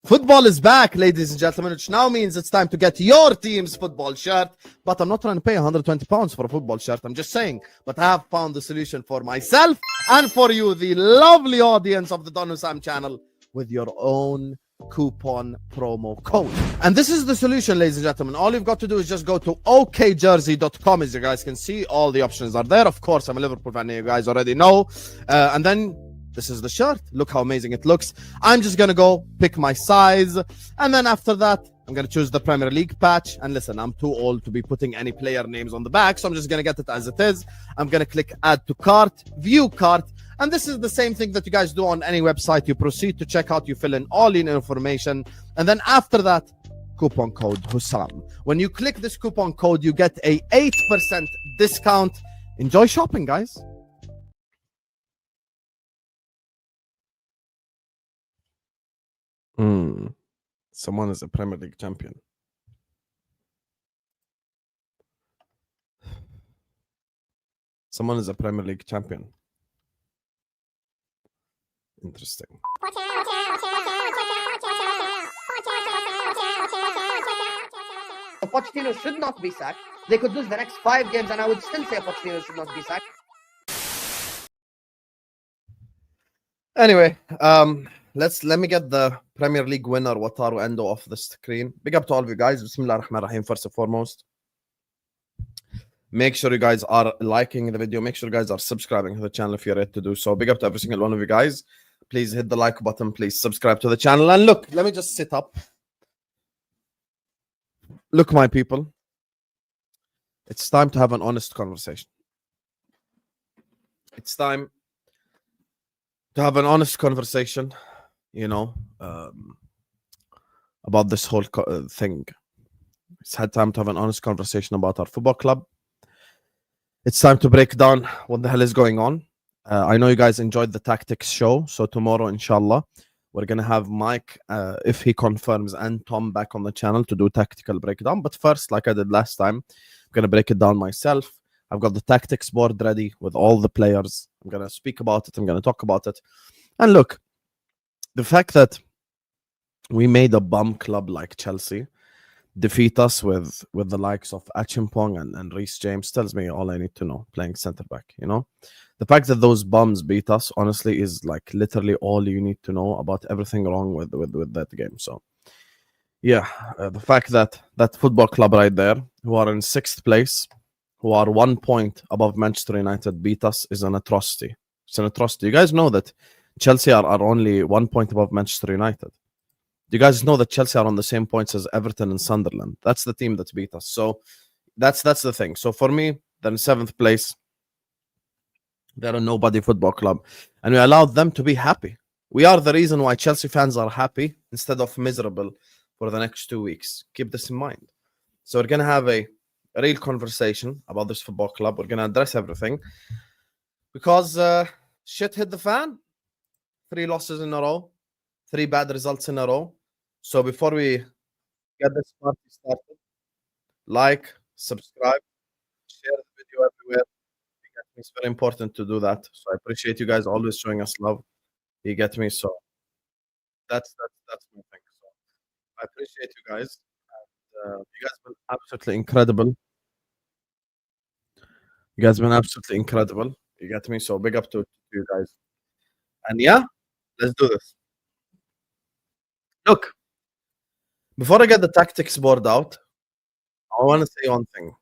Football is back, ladies and gentlemen, which now means it's time to get your team's football shirt. But I'm not trying to pay £120 for a football shirt. I'm just saying. But I have found the solution for myself and for you, the lovely audience of the Don Husam channel, with your own coupon promo code. And this is the solution, ladies and gentlemen. All you've got to do is just go to okjersey.com. As you guys can see, all the options are there. Of course, I'm a Liverpool fan, you guys already know. And then this is the shirt. Look how amazing it looks. I'm just going to go pick my size. And then after that, I'm going to choose the Premier League patch. And listen, I'm too old to be putting any player names on the back. So I'm just going to get it as it is. I'm going to click add to cart, view cart. And this is the same thing that you guys do on any website. You proceed to checkout. You fill in all your information. And then after that, coupon code Husam. When you click this coupon code, you get a 8% discount. Enjoy shopping, guys. Someone is a Premier League champion. Someone is a Premier League champion. Interesting. Pochettino should not be sacked. They could lose the next 5 games, and I would still say Pochettino should not be sacked. Anyway, let me get the Premier League winner Wataru Endo off the screen. Big up to all of you guys. Bismillah ar-Rahman ar-Rahim. First and foremost, make sure you guys are liking the video. Make sure you guys are subscribing to the channel if you're ready to do so. Big up to every single one of you guys. Please hit the like button. Please subscribe to the channel. And look, let me just sit up. Look, my people, it's time to have an honest conversation. It's time to have an honest conversation, you know, about this whole thing. It's had time to have an honest conversation about our football club. It's time to break down what the hell is going on. I know you guys enjoyed the tactics show, so tomorrow, inshallah, we're going to have Mike, if he confirms, and Tom back on the channel to do tactical breakdown. But first, like I did last time, I'm going to break it down myself. I've got the tactics board ready with all the players. I'm going to speak about it. I'm going to talk about it. And look, the fact that we made a bum club like Chelsea defeat us with the likes of Achimpong and Reece James tells me all I need to know playing centre back, you know. The fact that those bums beat us, honestly, is like literally all you need to know about everything wrong with that game. So, yeah, the fact that that football club right there, who are in 6th place, who are 1 point above Manchester United, beat us is an atrocity. It's an atrocity. You guys know that Chelsea are only 1 point above Manchester United. You guys know that Chelsea are on the same points as Everton and Sunderland. That's the team that beat us. So that's the thing. So for me, they're in 7th place. They're a nobody football club. And we allowed them to be happy. We are the reason why Chelsea fans are happy instead of miserable for the next 2 weeks. Keep this in mind. So we're going to have a real conversation about this football club. We're going to address everything. Because shit hit the fan. 3 losses in a row. 3 bad results in a row. So before we get this party started, like, subscribe, share the video everywhere. It's very important to do that. So I appreciate you guys always showing us love. You get me? So that's my thing. So I appreciate you guys. And, you guys have been absolutely incredible. You guys have been absolutely incredible. You get me? So big up to you guys. And yeah, let's do this. Look, before I get the tactics board out, I want to say one thing.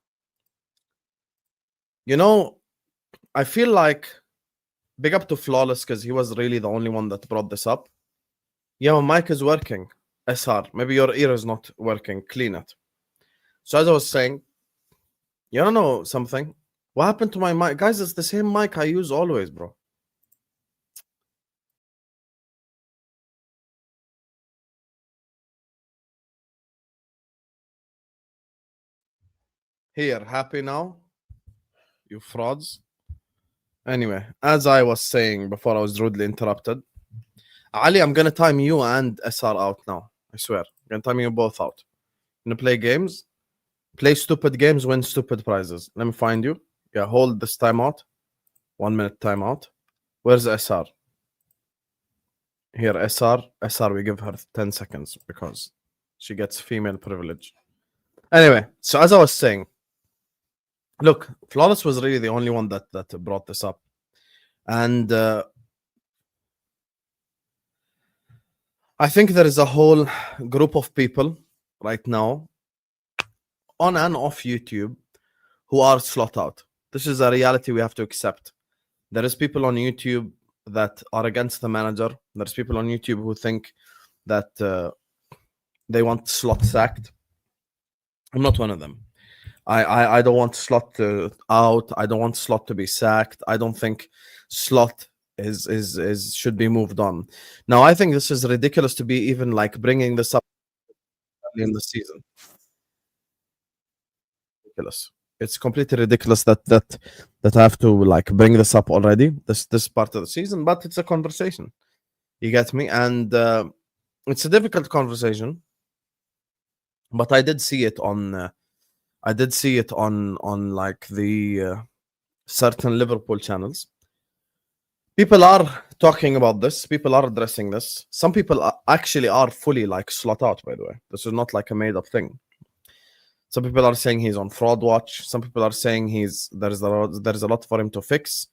You know, I feel like big up to Flawless because he was really the only one that brought this up. Yeah, my mic is working. SR, maybe your ear is not working. Clean it. So as I was saying, you don't know something? What happened to my mic? Guys, it's the same mic I use always, bro. Here, happy now? You frauds. Anyway, as I was saying before I was rudely interrupted, Ali, I'm going to time you and SR out now. I swear. I'm going to time you both out. I'm going to play games. Play stupid games, win stupid prizes. Let me find you. Yeah, hold this timeout. 1 minute timeout. Where's SR? Here, SR, we give her 10 seconds because she gets female privilege. Anyway, so as I was saying, look, Flawless was really the only one that brought this up. And I think there is a whole group of people right now on and off YouTube who are slot out. This is a reality we have to accept. There is people on YouTube that are against the manager. There's people on YouTube who think that they want Slot sacked. I'm not one of them. I don't want Slot out. I don't want Slot to be sacked. I don't think Slot is should be moved on. Now, I think this is ridiculous to be even like bringing this up in the season. Ridiculous. It's completely ridiculous that I have to like bring this up already. This part of the season, but it's a conversation. You get me? And it's a difficult conversation. But I did see it on like the certain Liverpool channels. People are talking about this. People are addressing this. Some people actually are fully like slot out. By the way, this is not like a made up thing. Some people are saying he's on fraud watch. Some people are saying there's a lot for him to fix.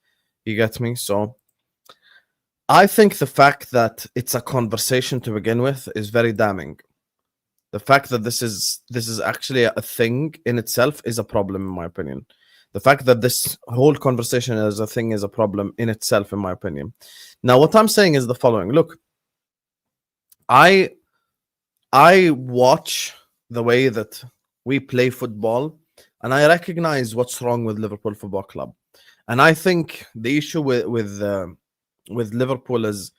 You get me? So I think the fact that it's a conversation to begin with is very damning. The fact that this is actually a thing in itself is a problem, in my opinion. The fact that this whole conversation is a thing is a problem in itself, in my opinion. Now, what I'm saying is the following. Look, I watch the way that we play football, and I recognize what's wrong with Liverpool Football Club. And I think the issue with Liverpool is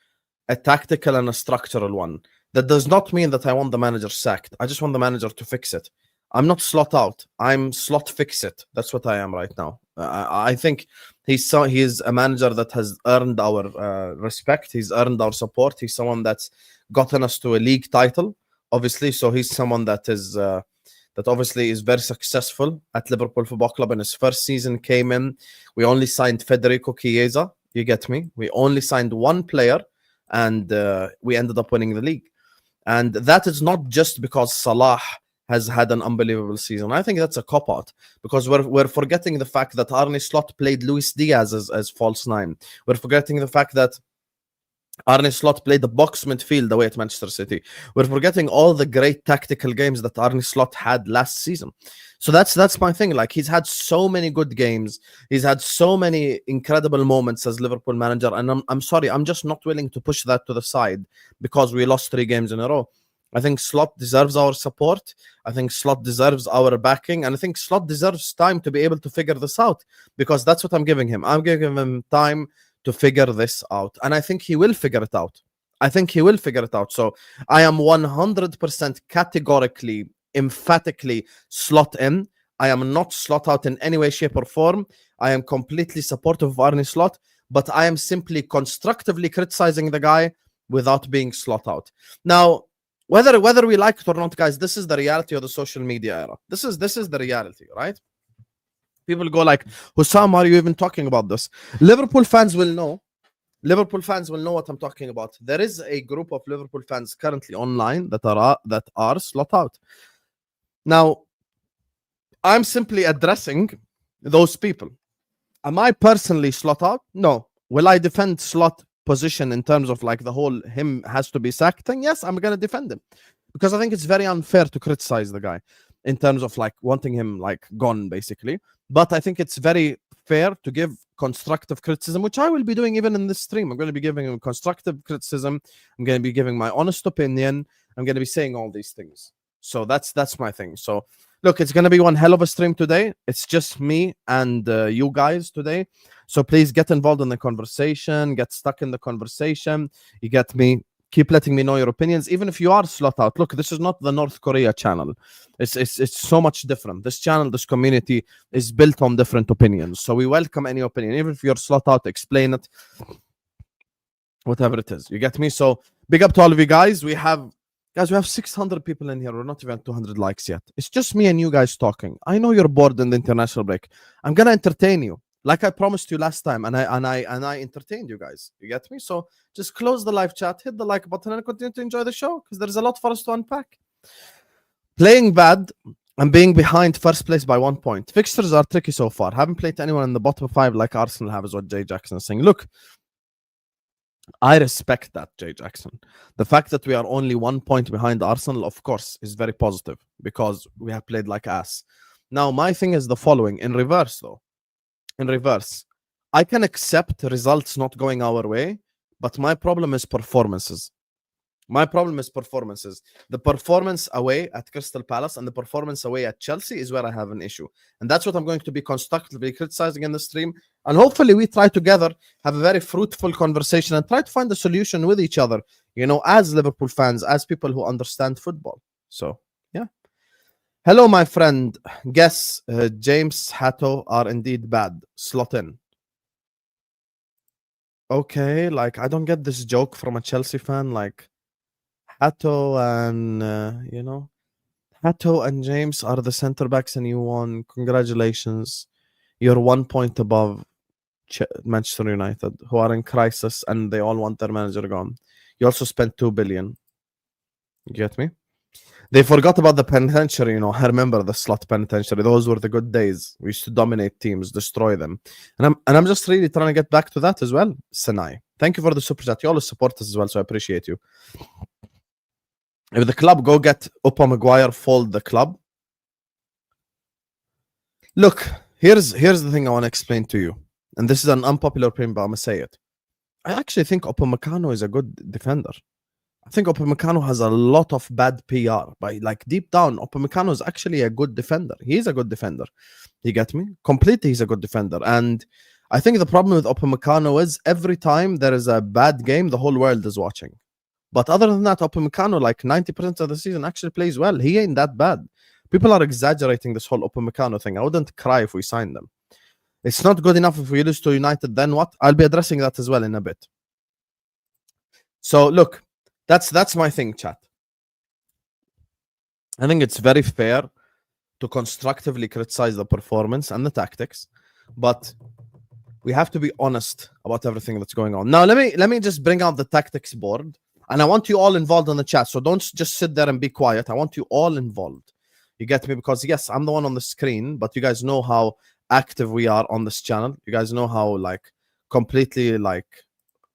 a tactical and a structural one. That does not mean that I want the manager sacked. I just want the manager to fix it. I'm not slot out. I'm slot fix it. That's what I am right now. I think he is a manager that has earned our respect. He's earned our support. He's someone that's gotten us to a league title, obviously. So he's someone that is that obviously is very successful at Liverpool Football Club. In his first season came in. We only signed Federico Chiesa. You get me? We only signed one player, and we ended up winning the league. And that is not just because Salah has had an unbelievable season. I think that's a cop-out because we're forgetting the fact that Arne Slot played Luis Diaz as false nine. We're forgetting the fact that Arne Slot played the box midfield away at Manchester City. We're forgetting all the great tactical games that Arne Slot had last season. So that's my thing. Like, he's had so many good games. He's had so many incredible moments as Liverpool manager. And I'm sorry, I'm just not willing to push that to the side because we lost 3 games in a row. I think Slot deserves our support. I think Slot deserves our backing. And I think Slot deserves time to be able to figure this out because that's what I'm giving him. I'm giving him time to figure this out. And I think he will figure it out. So I am 100% categorically, emphatically slot in. I am not slot out in any way, shape, or form. I am completely supportive of Arne Slot, but I am simply constructively criticizing the guy without being slot out. Now, whether we like it or not, guys, this is the reality of the social media era. This is the reality, right? People go like, Husam, are you even talking about this? Liverpool fans will know what I'm talking about. There is a group of Liverpool fans currently online that are slot out. Now, I'm simply addressing those people. Am I personally slot out? No. Will I defend Slot position in terms of like the whole him has to be sacked thing? Yes, I'm gonna defend him because I think it's very unfair to criticize the guy in terms of like wanting him like gone, basically. But I think it's very fair to give constructive criticism, which I will be doing even in this stream. I'm going to be giving him constructive criticism. I'm going to be giving my honest opinion. I'm going to be saying all these things. So that's my thing. So look, it's going to be one hell of a stream today. It's just me and you guys today. So please get involved in the conversation, get stuck in the conversation. You get me? Keep letting me know your opinions, even if you are slot out. Look, this is not the North Korea channel. It's so much different. This channel, this community is built on different opinions. So we welcome any opinion. Even if you're slot out, explain it. Whatever it is. You get me? So big up to all of you guys. We have 600 people in here. We're not even 200 likes yet. It's just me and you guys talking. I know you're bored in the international break. I'm going to entertain you. like I promised you last time, and I entertained you guys. You get me? So just close the live chat, hit the like button, and continue to enjoy the show because there's a lot for us to unpack. Playing bad and being behind first place by 1 point. Fixtures are tricky so far. Haven't played anyone in the bottom 5 like Arsenal have, is what Jay Jackson is saying. Look, I respect that, Jay Jackson. The fact that we are only 1 point behind Arsenal, of course, is very positive because we have played like ass. Now, my thing is the following. In reverse, though. In reverse, I can accept results not going our way, but my problem is performances. My problem is performances. The performance away at Crystal Palace and the performance away at Chelsea is where I have an issue. And that's what I'm going to be constructively criticizing in the stream. And hopefully we try together, have a very fruitful conversation and try to find a solution with each other, you know, as Liverpool fans, as people who understand football. So, yeah. Hello, my friend. Guess James Hatto are indeed bad. Slot in. Okay, like, I don't get this joke from a Chelsea fan, like, Hato and Hato and James are the center backs and you won. Congratulations. You're 1 point above Manchester United, who are in crisis and they all want their manager gone. You also spent 2 billion. You get me? They forgot about the penitentiary, you know. I remember the slot penitentiary. Those were the good days. We used to dominate teams, destroy them. And I'm just really trying to get back to that as well, Sinai. Thank you for the super chat. You always support us as well, so I appreciate you. If the club go get Maguire, fold the club. Look, here's the thing I want to explain to you. And this is an unpopular opinion, but I'm going to say it. I actually think Upamecano is a good defender. I think Upamecano has a lot of bad PR. But like deep down, Upamecano is actually a good defender. He's a good defender. You get me? Completely, he's a good defender. And I think the problem with Upamecano is every time there is a bad game, the whole world is watching. But other than that, Upamecano, like 90% of the season, actually plays well. He ain't that bad. People are exaggerating this whole Upamecano thing. I wouldn't cry if we signed them. It's not good enough if we lose to United, then what? I'll be addressing that as well in a bit. So, look, that's my thing, chat. I think it's very fair to constructively criticize the performance and the tactics, but we have to be honest about everything that's going on. Now, let me just bring out the tactics board. And I want you all involved on the chat. So don't just sit there and be quiet. I want you all involved. You get me? Because yes, I'm the one on the screen, but you guys know how active we are on this channel. You guys know how like completely like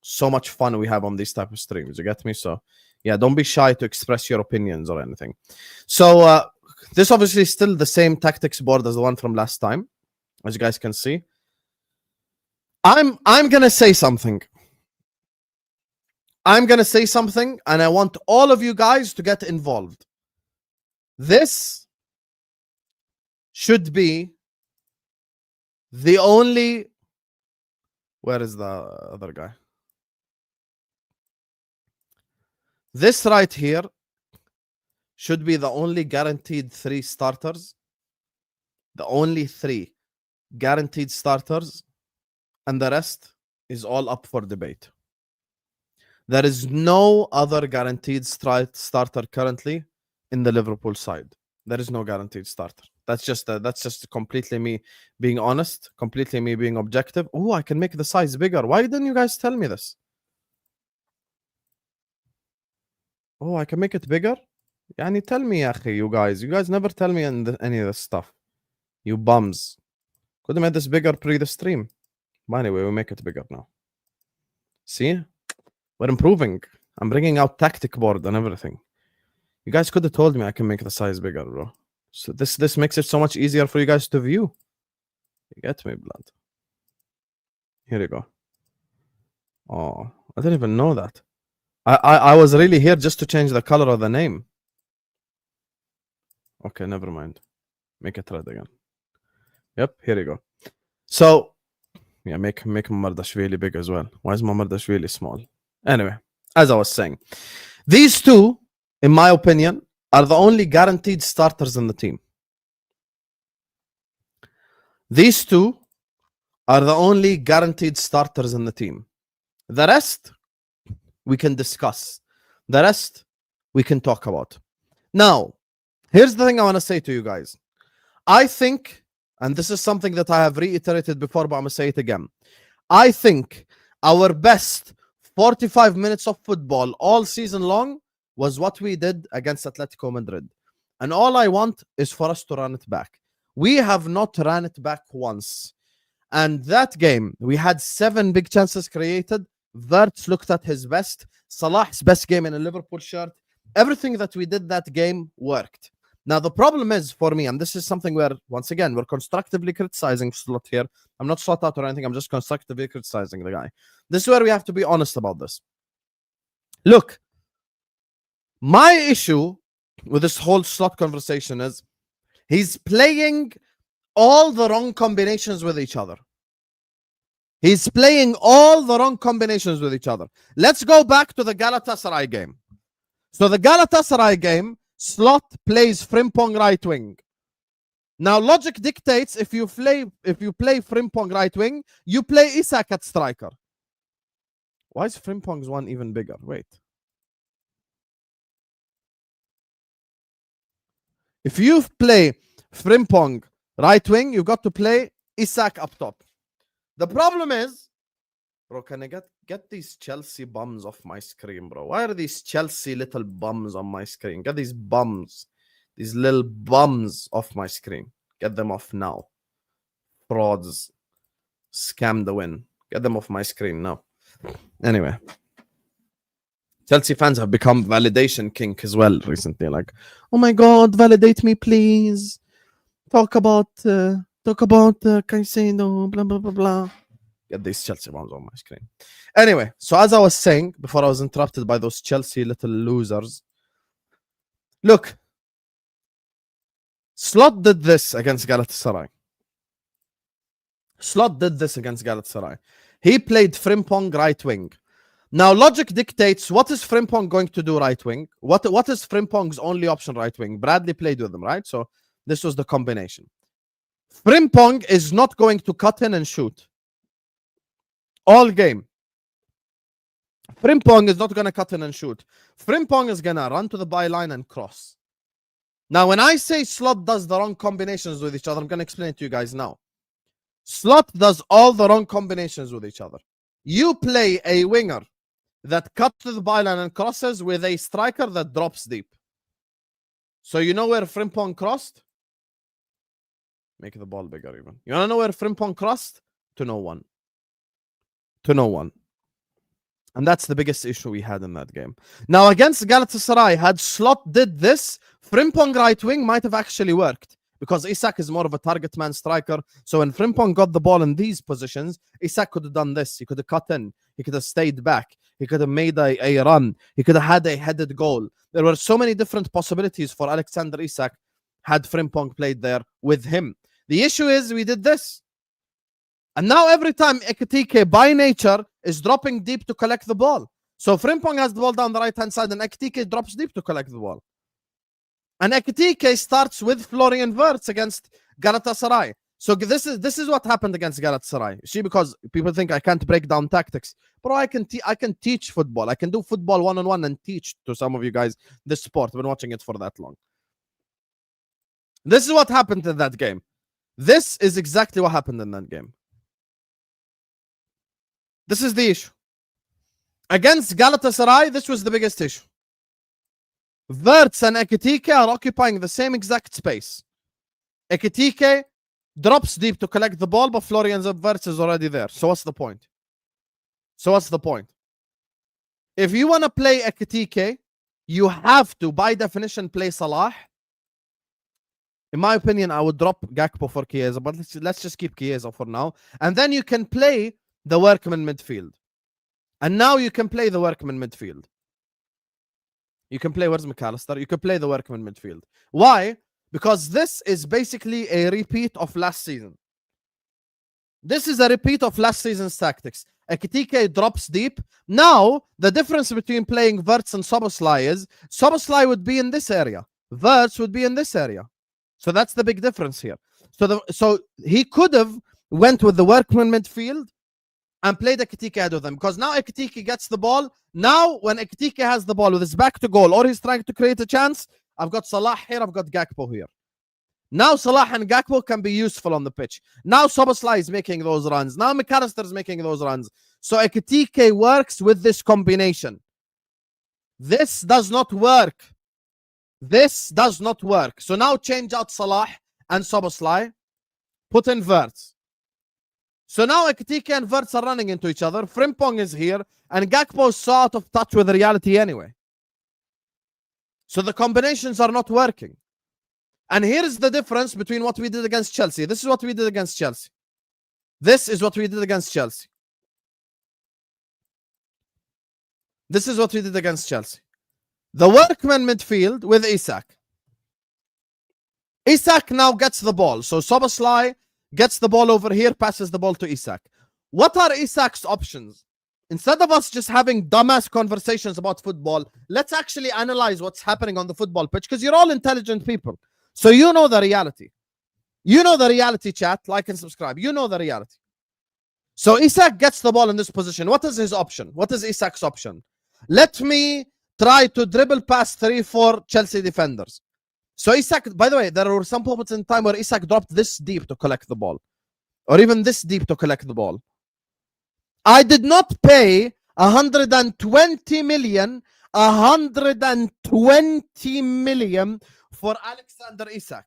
so much fun we have on these type of streams. You get me? So yeah, don't be shy to express your opinions or anything. So this obviously is still the same tactics board as the one from last time, as you guys can see. I'm gonna say something. I'm going to say something, and I want all of you guys to get involved. This should be the only... Where is the other guy? This right here should be the only guaranteed 3 starters. The only 3 guaranteed starters, and the rest is all up for debate. There is no other guaranteed starter currently in the Liverpool side. There is no guaranteed starter. That's just completely me being honest, completely me being objective. Oh, I can make the size bigger. Why didn't you guys tell me this? Oh, I can make it bigger? Yani tell me, akhi, you guys never tell me any of this stuff. You bums. Could have made this bigger pre the stream. But anyway, we'll make it bigger now. See? We're improving. I'm bringing out tactic board and everything. You guys could have told me I can make the size bigger, bro. So this makes it so much easier for you guys to view. You get me, blood. Here you go. Oh, I didn't even know that. I was really here just to change the color of the name. Okay, never mind. Make it red again. Yep, here you go. So, yeah, make Mamardashvili big as well. Why is Mamardashvili small? Anyway, as I was saying, these 2, in my opinion, are the only guaranteed starters in the team. These 2 are the only guaranteed starters in the team. The rest, we can discuss. The rest, we can talk about. Now, here's the thing I want to say to you guys. I think and this is something that I have reiterated before, but I'm going to say it again. I think our best 45 minutes of football all season long was what we did against Atletico Madrid. And all I want is for us to run it back. We have not ran it back once. And that game, we had 7 big chances created. Wirtz looked at his best. Salah's best game in a Liverpool shirt. Everything that we did that game worked. Now, the problem is for me, and this is something where, once again, we're constructively criticizing Slot here. I'm not Slot out or anything. I'm just constructively criticizing the guy. This is where we have to be honest about this. Look, my issue with this whole Slot conversation is he's playing all the wrong combinations with each other. He's playing all the wrong combinations with each other. Let's go back to the Galatasaray game. So the Galatasaray game, Slot plays Frimpong right wing. Now logic dictates if you play Frimpong right wing, you play Isak at striker. Why is Frimpong's one even bigger? Wait. If you play Frimpong right wing, you got to play Isak up top. The problem is, bro, can I get these Chelsea bums off my screen, bro? Why are these Chelsea little bums on my screen? Get these bums, these little bums off my screen. Get them off now. Frauds. Scam the win. Get them off my screen now. Anyway. Chelsea fans have become validation kink as well recently. Like, oh my God, validate me, please. Talk about Caicedo, blah, blah, blah, blah. Get these Chelsea ones on my screen. Anyway, so as I was saying before I was interrupted by those Chelsea little losers. Look, Slot did this against Galatasaray. He played Frimpong right wing. Now, logic dictates what is Frimpong going to do right wing? What is Frimpong's only option right wing? Bradley played with him, right? So this was the combination. Frimpong is not going to cut in and shoot. All game. Frimpong is not going to cut in and shoot. Frimpong is going to run to the byline and cross. Now, when I say Slot does the wrong combinations with each other, I'm going to explain it to you guys now. Slot does all the wrong combinations with each other. You play a winger that cuts to the byline and crosses with a striker that drops deep. So you know where Frimpong crossed? Make the ball bigger even. You want to know where Frimpong crossed? To no one. To no one. And that's the biggest issue we had in that game. Now, against Galatasaray, had Slot did this, Frimpong right wing might have actually worked. Because Isak is more of a target man striker. So when Frimpong got the ball in these positions, Isak could have done this. He could have cut in. He could have stayed back. He could have made a run. He could have had a headed goal. There were so many different possibilities for Alexander Isak had Frimpong played there with him. The issue is we did this. And now every time Ekitike by nature is dropping deep to collect the ball. So Frimpong has the ball down the right-hand side and Ekitike drops deep to collect the ball. And Ekitike starts with Florian Wirtz against Galatasaray. So this is what happened against Galatasaray. See, because people think I can't break down tactics. Bro, I can teach football. I can do football one-on-one and teach to some of you guys this sport. I've been watching it for that long. This is what happened in that game. This is exactly what happened in that game. This is the issue. Against Galatasaray, this was the biggest issue. Wirtz and Ekitike are occupying the same exact space. Ekitike drops deep to collect the ball, but Florian Wirtz is already there. So what's the point? If you want to play Ekitike, you have to, by definition, play Salah. In my opinion, I would drop Gakpo for Chiesa, but let's just keep Chiesa for now. And then you can play the workman midfield. And now you can play the workman midfield. You can play, where's McAllister? You can play the workman midfield. Why? Because this is basically a repeat of last season. This is a repeat of last season's tactics. Ekitike drops deep. Now, the difference between playing Wirtz and Szoboszlai is Szoboszlai would be in this area. Wirtz would be in this area. So that's the big difference here. So he could have went with the workman midfield and played Ekitike ahead of them. Because now Ekitike gets the ball. Now, when Ekitike has the ball with his back to goal or he's trying to create a chance, I've got Salah here, I've got Gakpo here. Now Salah and Gakpo can be useful on the pitch. Now Szoboszlai is making those runs. Now McAllister is making those runs. So Ekitike works with this combination. This does not work. This does not work. So now change out Salah and Szoboszlai. Put in Wirtz. So now Ekitike and Wirtz are running into each other. Frimpong is here. And Gakpo is so out of touch with reality anyway. So the combinations are not working. And here's the difference between what we did against Chelsea. This is what we did against Chelsea. This is what we did against Chelsea. This is what we did against Chelsea. The workman midfield with Isak. Isak now gets the ball. So Szoboszlai gets the ball over here, passes the ball to Isak. What are Isak's options? Instead of us just having dumbass conversations about football, let's actually analyze what's happening on the football pitch, because you're all intelligent people. So you know the reality. You know the reality, chat. Like and subscribe. You know the reality. So Isak gets the ball in this position. What is his option? What is Isak's option? Let me try to dribble past 3-4 Chelsea defenders. So Isak, by the way, there were some moments in time where Isak dropped this deep to collect the ball. Or even this deep to collect the ball. I did not pay 120 million for Alexander Isak.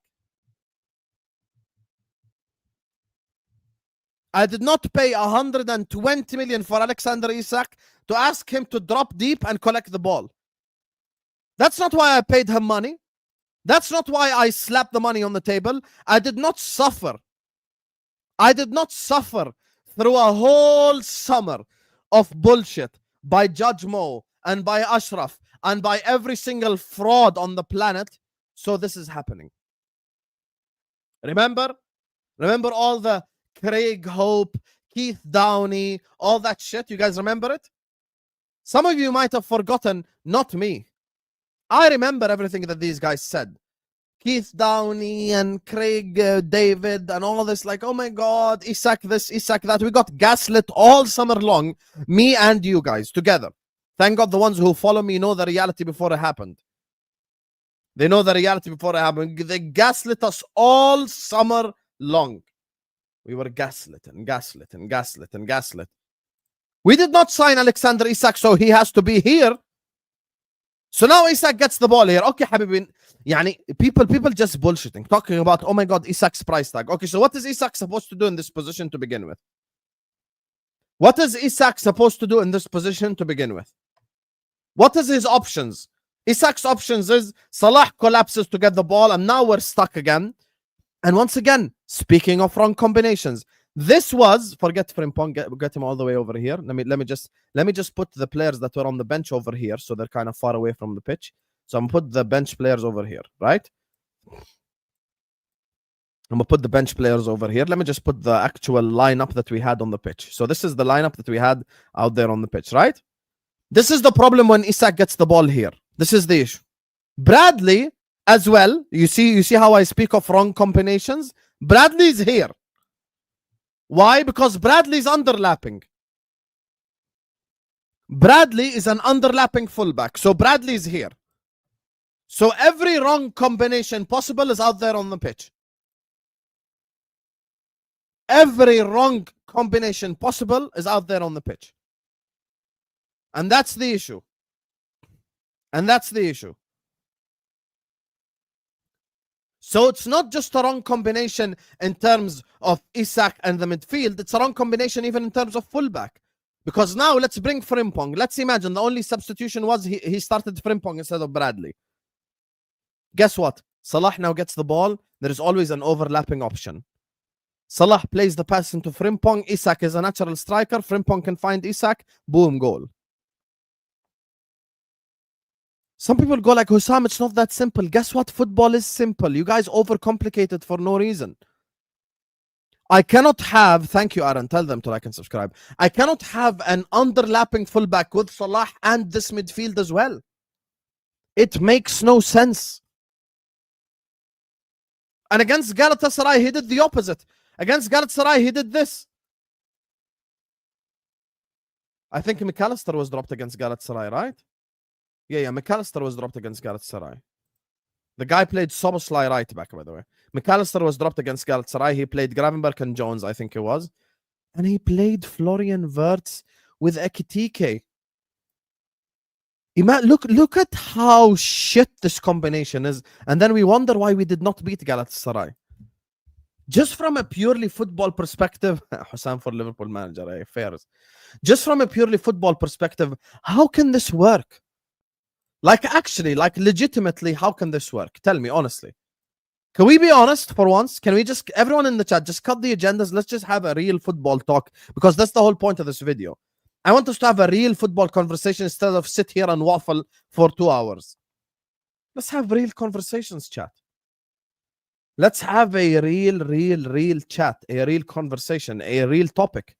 I did not pay 120 million for Alexander Isak to ask him to drop deep and collect the ball. That's not why I paid him money. That's not why I slapped the money on the table. I did not suffer. I did not suffer through a whole summer of bullshit by Judge Mo and by Ashraf and by every single fraud on the planet. So this is happening. Remember? Remember all the Craig Hope, Keith Downey, all that shit? You guys remember it? Some of you might have forgotten, not me. I remember everything that these guys said. Keith Downey and Craig David and all this, like, oh my God, Isak this, Isak that. We got gaslit all summer long, me and you guys together. Thank God the ones who follow me know the reality before it happened. They know the reality before it happened. They gaslit us all summer long. We were gaslit and gaslit and gaslit and gaslit. We did not sign Alexander Isak, so he has to be here. So now Isak gets the ball here. Okay, Habibin. Yani, people just bullshitting, talking about, oh my God, Isak's price tag. Okay, so what is Isak supposed to do in this position to begin with? What is Isak supposed to do in this position to begin with? What is his options? Isak's options is Salah collapses to get the ball, and now we're stuck again. And once again, speaking of wrong combinations, this was, forget Frimpong, get him all the way over here. Let me just put the players that were on the bench over here, so they're kind of far away from the pitch. So I'm gonna put the bench players over here, right? I'm gonna put the bench players over here. Let me just put the actual lineup that we had on the pitch. So this is the lineup that we had out there on the pitch, right? This is the problem when Isak gets the ball here. This is the issue. Bradley as well. You see how I speak of wrong combinations? Bradley's here. Why? Because Bradley's underlapping. Bradley is an underlapping fullback. So Bradley's here. So every wrong combination possible is out there on the pitch. Every wrong combination possible is out there on the pitch. And that's the issue. And that's the issue. So it's not just a wrong combination in terms of Isak and the midfield. It's a wrong combination even in terms of fullback. Because now let's bring Frimpong. Let's imagine the only substitution was he started Frimpong instead of Bradley. Guess what? Salah now gets the ball. There is always an overlapping option. Salah plays the pass into Frimpong. Isak is a natural striker. Frimpong can find Isak. Boom, goal. Some people go like, Husam, it's not that simple. Guess what? Football is simple. You guys overcomplicate it for no reason. I cannot have, thank you, Aaron, tell them to like and subscribe. I cannot have an underlapping fullback with Salah and this midfield as well. It makes no sense. And against Galatasaray, he did the opposite. Against Galatasaray, he did this. I think McAllister was dropped against Galatasaray, right? Yeah, McAllister was dropped against Galatasaray. The guy played Szoboszlai right back, by the way. McAllister was dropped against Galatasaray. He played Gravenberch and Jones, I think it was. And he played Florian Wirtz with Ekitike. Look at how shit this combination is. And then we wonder why we did not beat Galatasaray. Just from a purely football perspective, Husam for Liverpool manager, fairs. Just from a purely football perspective, how can this work? Like actually, like legitimately, how can this work? Tell me honestly. Can we be honest for once? Can we just, everyone in the chat, just cut the agendas. Let's just have a real football talk, because that's the whole point of this video. I want us to have a real football conversation instead of sit here and waffle for 2 hours. Let's have real conversations, chat. Let's have a real chat, a real conversation, a real topic.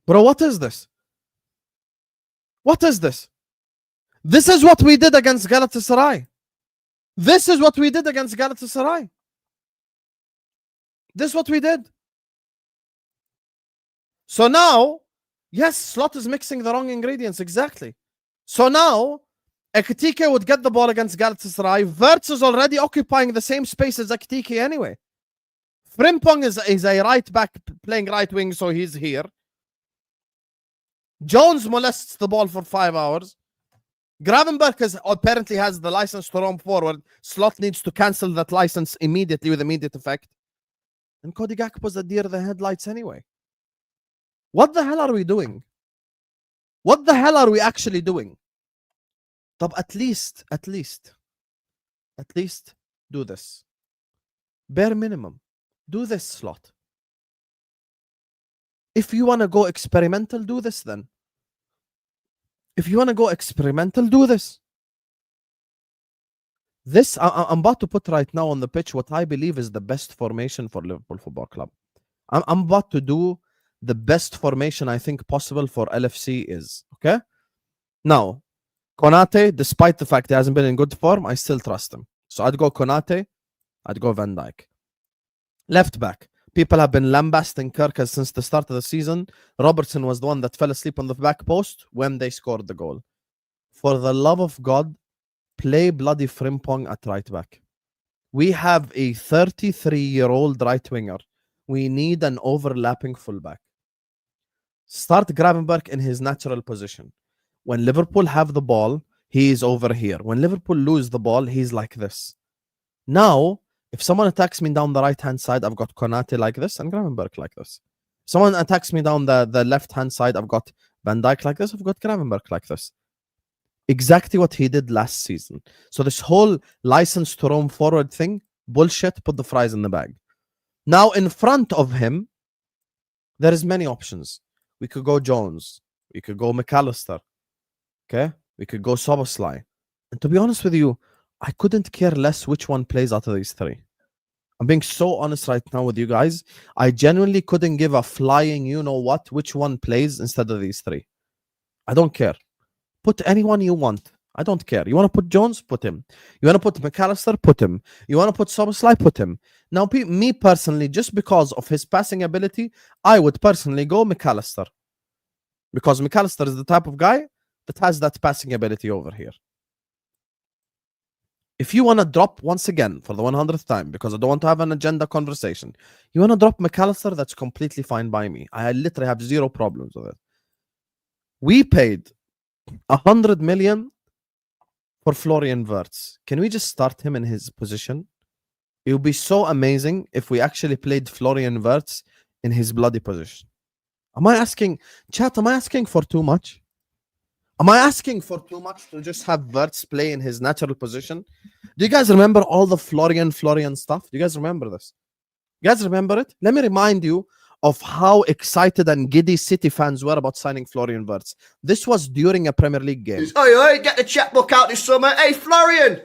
Bro, what is this? What is this? This is what we did against Galatasaray. This is what we did against Galatasaray. This is what we did. So now, yes, Slot is mixing the wrong ingredients, exactly. So now, Ekitike would get the ball against Galatasaray. Wirtz is already occupying the same space as Ekitike anyway. Frimpong is a right back playing right wing, so he's here. Jones molests the ball for 5 hours. Gravenberch apparently has the license to roam forward. Slot needs to cancel that license immediately with immediate effect. And Cody Gakpo's a deer in the headlights anyway. What the hell are we doing? What the hell are we actually doing? But at least do this. Bare minimum. Do this, Slot. If you want to go experimental, do this then. If you want to go experimental, do this. This, I'm about to put right now on the pitch what I believe is the best formation for Liverpool Football Club. I'm about to do the best formation I think possible for LFC is. Okay? Now, Konate, despite the fact he hasn't been in good form, I still trust him. So I'd go Konate, I'd go Van Dijk. Left back. People have been lambasting Kirk since the start of the season. Robertson was the one that fell asleep on the back post when they scored the goal. For the love of God, play bloody Frimpong at right back. We have a 33-year-old right winger. We need an overlapping fullback. Start Gravenberch in his natural position. When Liverpool have the ball, he is over here. When Liverpool lose the ball, he's like this. Now, if someone attacks me down the right-hand side, I've got Konate like this and Gravenberch like this. Someone attacks me down the left-hand side, I've got Van Dijk like this, I've got Gravenberch like this. Exactly what he did last season. So this whole license to roam forward thing, bullshit, put the fries in the bag. Now, in front of him, there is many options. We could go Jones. We could go McAllister. Okay? We could go Szoboszlai. And to be honest with you, I couldn't care less which one plays out of these three. I'm being so honest right now with you guys. I genuinely couldn't give a flying you-know-what which one plays instead of these three. I don't care. Put anyone you want. I don't care. You want to put Jones? Put him. You want to put McAllister? Put him. You want to put Szoboszlai? Put him. Now, me personally, just because of his passing ability, I would personally go McAllister. Because McAllister is the type of guy that has that passing ability over here. If you want to drop, once again, for the 100th time, because I don't want to have an agenda conversation, you want to drop McAllister, that's completely fine by me. I literally have zero problems with it. We paid 100 million for Florian Wirtz. Can we just start him in his position? It would be so amazing if we actually played Florian Wirtz in his bloody position. Am I asking for too much? Am I asking for too much to just have Wirtz play in his natural position? Do you guys remember all the Florian stuff? Do you guys remember this? You guys remember it? Let me remind you of how excited and giddy City fans were about signing Florian Wirtz. This was during a Premier League game. Oi, get the checkbook out this summer. Hey, Florian!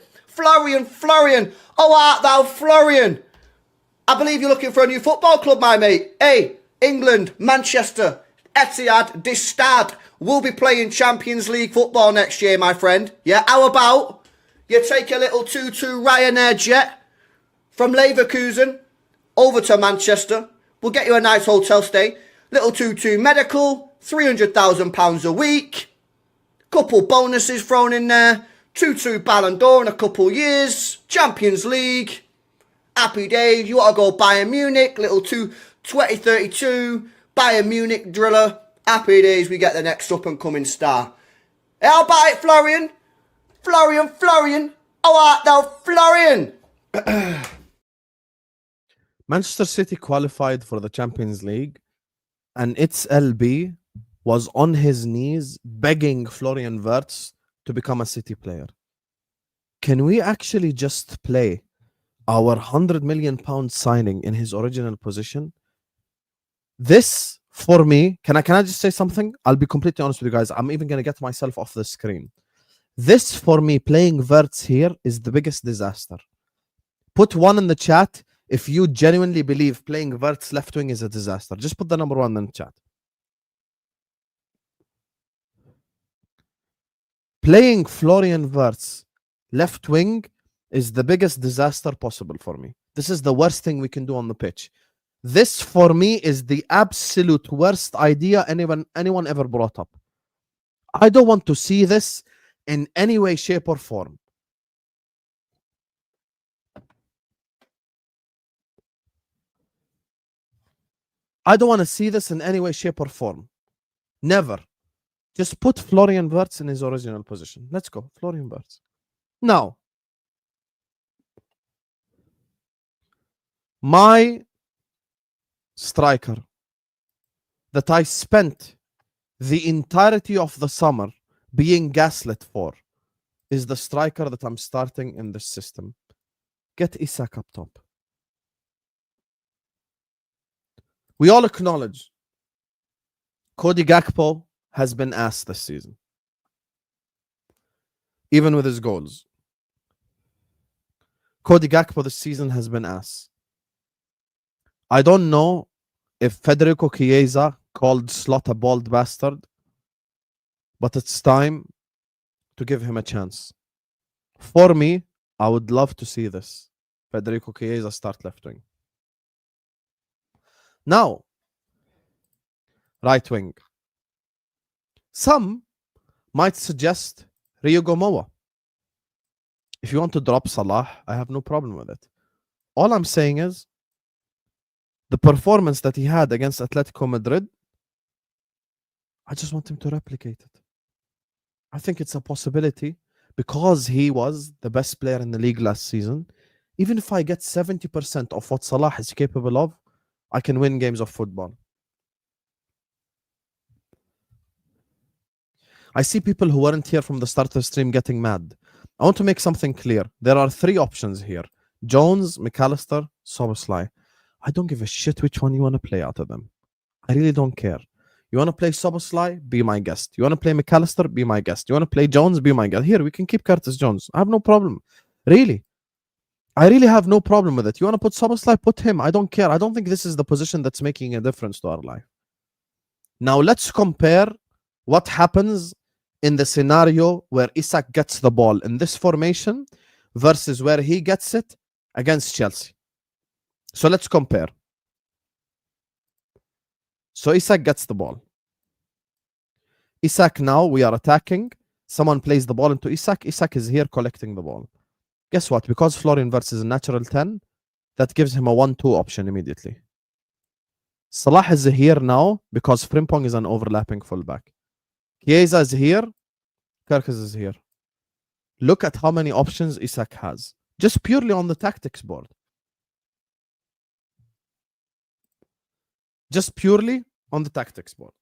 Oh, art thou Florian? I believe you're looking for a new football club, my mate. Hey, England, Manchester, Etihad, this stad. We'll be playing Champions League football next year, my friend. Yeah, how about you take a little 2-2 Ryanair jet from Leverkusen over to Manchester. We'll get you a nice hotel stay. Little 2-2 medical, £300,000 a week. couple bonuses thrown in there. 2-2 Ballon d'Or in a couple years. Champions League. Happy days. You want to go Bayern Munich. Little 2032 Bayern Munich driller. Happy days. We get the next up-and-coming star. How about it, Florian? Florian. Oh, now, Florian. Manchester City qualified for the Champions League, and its LB was on his knees begging Florian Wirtz to become a City player. Can we actually just play our £100 million signing in his original position? This, for me, can I just say something? I'll be completely honest with you guys. I'm even going to get myself off the screen. This, for me, playing Wirtz here is the biggest disaster. Put 1 in the chat if you genuinely believe playing Wirtz left wing is a disaster. Just put the number 1 in the chat. Playing Florian Wirtz left wing is the biggest disaster possible for me. This is the worst thing we can do on the pitch. This, for me, is the absolute worst idea anyone ever brought up. I don't want to see this in any way, shape, or form. I don't want to see this in any way, shape, or form. Never. Just put Florian Wirtz in his original position. Let's go. Florian Wirtz. Now, my striker that I spent the entirety of the summer being gaslit for is the striker that I'm starting in this system. Get Isak up top. We all acknowledge Cody Gakpo has been ass this season, even with his goals. Cody Gakpo this season has been ass. I don't know if Federico Chiesa called Slot a bald bastard, but it's time to give him a chance. For me, I would love to see this. Federico Chiesa start left wing. Now, right wing. Some might suggest Rio Gomoa. If you want to drop Salah, I have no problem with it. All I'm saying is the performance that he had against Atletico Madrid, I just want him to replicate it. I think it's a possibility because he was the best player in the league last season. Even if I get 70% of what Salah is capable of, I can win games of football. I see people who weren't here from the start of the stream getting mad. I want to make something clear. There are 3 options here. Jones, McAllister, Szoboszlai. I don't give a shit which one you want to play out of them. I really don't care. You want to play Szoboszlai? Be my guest. You want to play McAllister? Be my guest. You want to play Jones? Be my guest. Here, we can keep Curtis Jones. I have no problem. Really. I really have no problem with it. You want to put Szoboszlai? Put him. I don't care. I don't think this is the position that's making a difference to our life. Now, let's compare what happens in the scenario where Isak gets the ball in this formation versus where he gets it against Chelsea. So let's compare. So Isak gets the ball. Isak, now we are attacking. Someone plays the ball into Isak. Isak is here collecting the ball. Guess what? Because Florian Wirtz is a natural 10, that gives him a 1-2 option immediately. Salah is here now because Frimpong is an overlapping fullback. Chiesa is here. Kerkez is here. Look at how many options Isak has. Just purely on the tactics board. Just purely on the tactics board.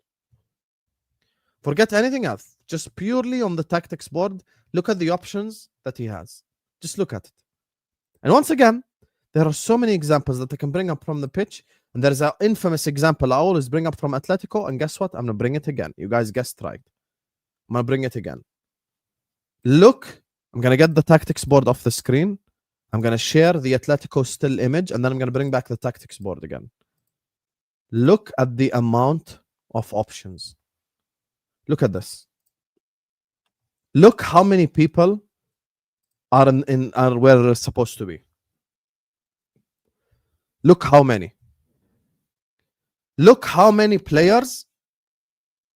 Forget anything else. Just purely on the tactics board. Look at the options that he has. Just look at it. And once again, there are so many examples that I can bring up from the pitch. And there's an infamous example I always bring up from Atletico. And guess what? I'm going to bring it again. You guys guessed right. I'm going to bring it again. Look, I'm going to get the tactics board off the screen. I'm going to share the Atletico still image. And then I'm going to bring back the tactics board again. Look at the amount of options. Look at this. Look how many people are are where they're supposed to be. Look how many. Look how many players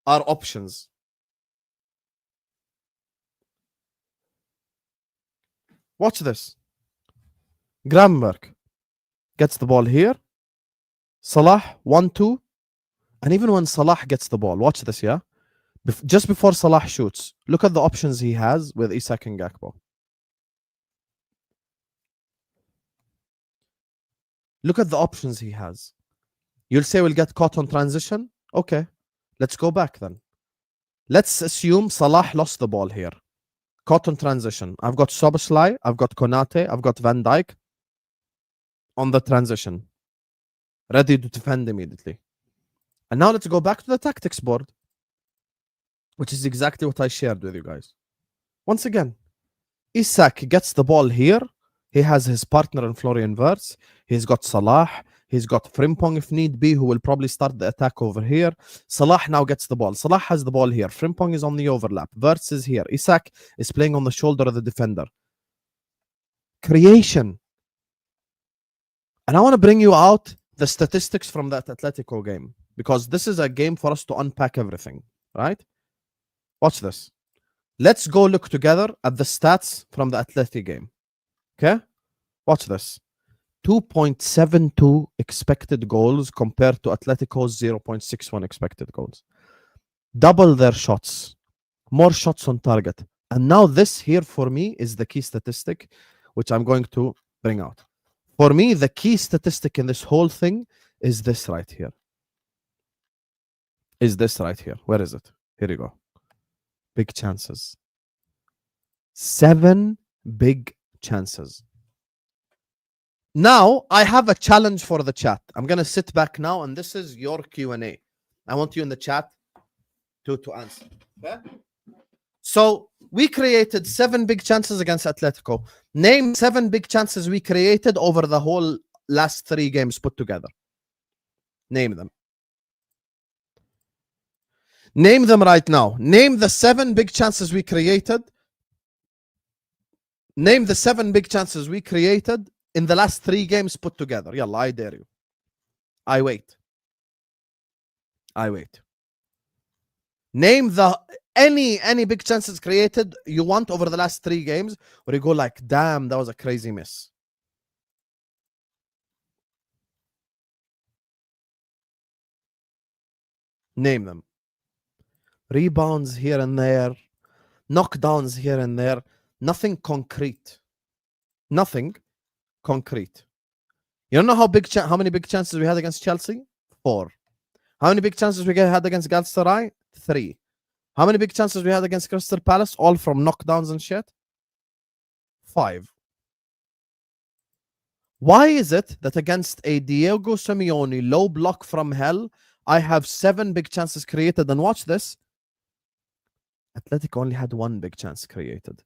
are options. Watch this. Gravenberg gets the ball here. Salah 1-2. And even when Salah gets the ball, watch this, yeah? Just before Salah shoots, look at the options he has with Isak and Gakpo. Look at the options he has. You'll say we'll get caught on transition. Okay, let's go back then. Let's assume Salah lost the ball here. Caught on transition. I've got Szoboszlai, I've got Konate, I've got Van Dijk on the transition. Ready to defend immediately. And now let's go back to the tactics board, which is exactly what I shared with you guys. Once again, Isak gets the ball here. He has his partner in Florian Wirtz. He's got Salah. He's got Frimpong if need be, who will probably start the attack over here. Salah now gets the ball. Salah has the ball here. Frimpong is on the overlap. Wirtz is here. Isak is playing on the shoulder of the defender. Creation. And I want to bring you out the statistics from that Atletico game, because this is a game for us to unpack everything, right? Watch this. Let's go look together at the stats from the Atleti game. Okay? Watch this. 2.72 expected goals compared to Atletico's 0.61 expected goals. Double their shots. More shots on target. And now this here for me is the key statistic, which I'm going to bring out. For me, the key statistic in this whole thing is this right here. Is this right here. Where is it? Here you go. Big chances. 7 big chances. Now, I have a challenge for the chat. I'm going to sit back now, and this is your Q&A. I want you in the chat to answer. Okay? So, we created 7 big chances against Atletico. Name 7 big chances we created over the whole last 3 games put together. Name them. Name them right now. Name the 7 big chances we created. Name the 7 big chances we created in the last 3 games put together. Yalla, I dare you. I wait. I wait. Name the any big chances created you want over the last 3 games where you go like, damn, that was a crazy miss. Name them. Rebounds here and there. Knockdowns here and there. Nothing concrete. Nothing concrete. You don't know how many big chances we had against Chelsea? 4. How many big chances we had against Galatasaray? 3. How many big chances we had against Crystal Palace? All from knockdowns and shit? 5. Why is it that against a Diego Simeone low block from hell, I have 7 big chances created? And watch this. Atletico only had 1 big chance created.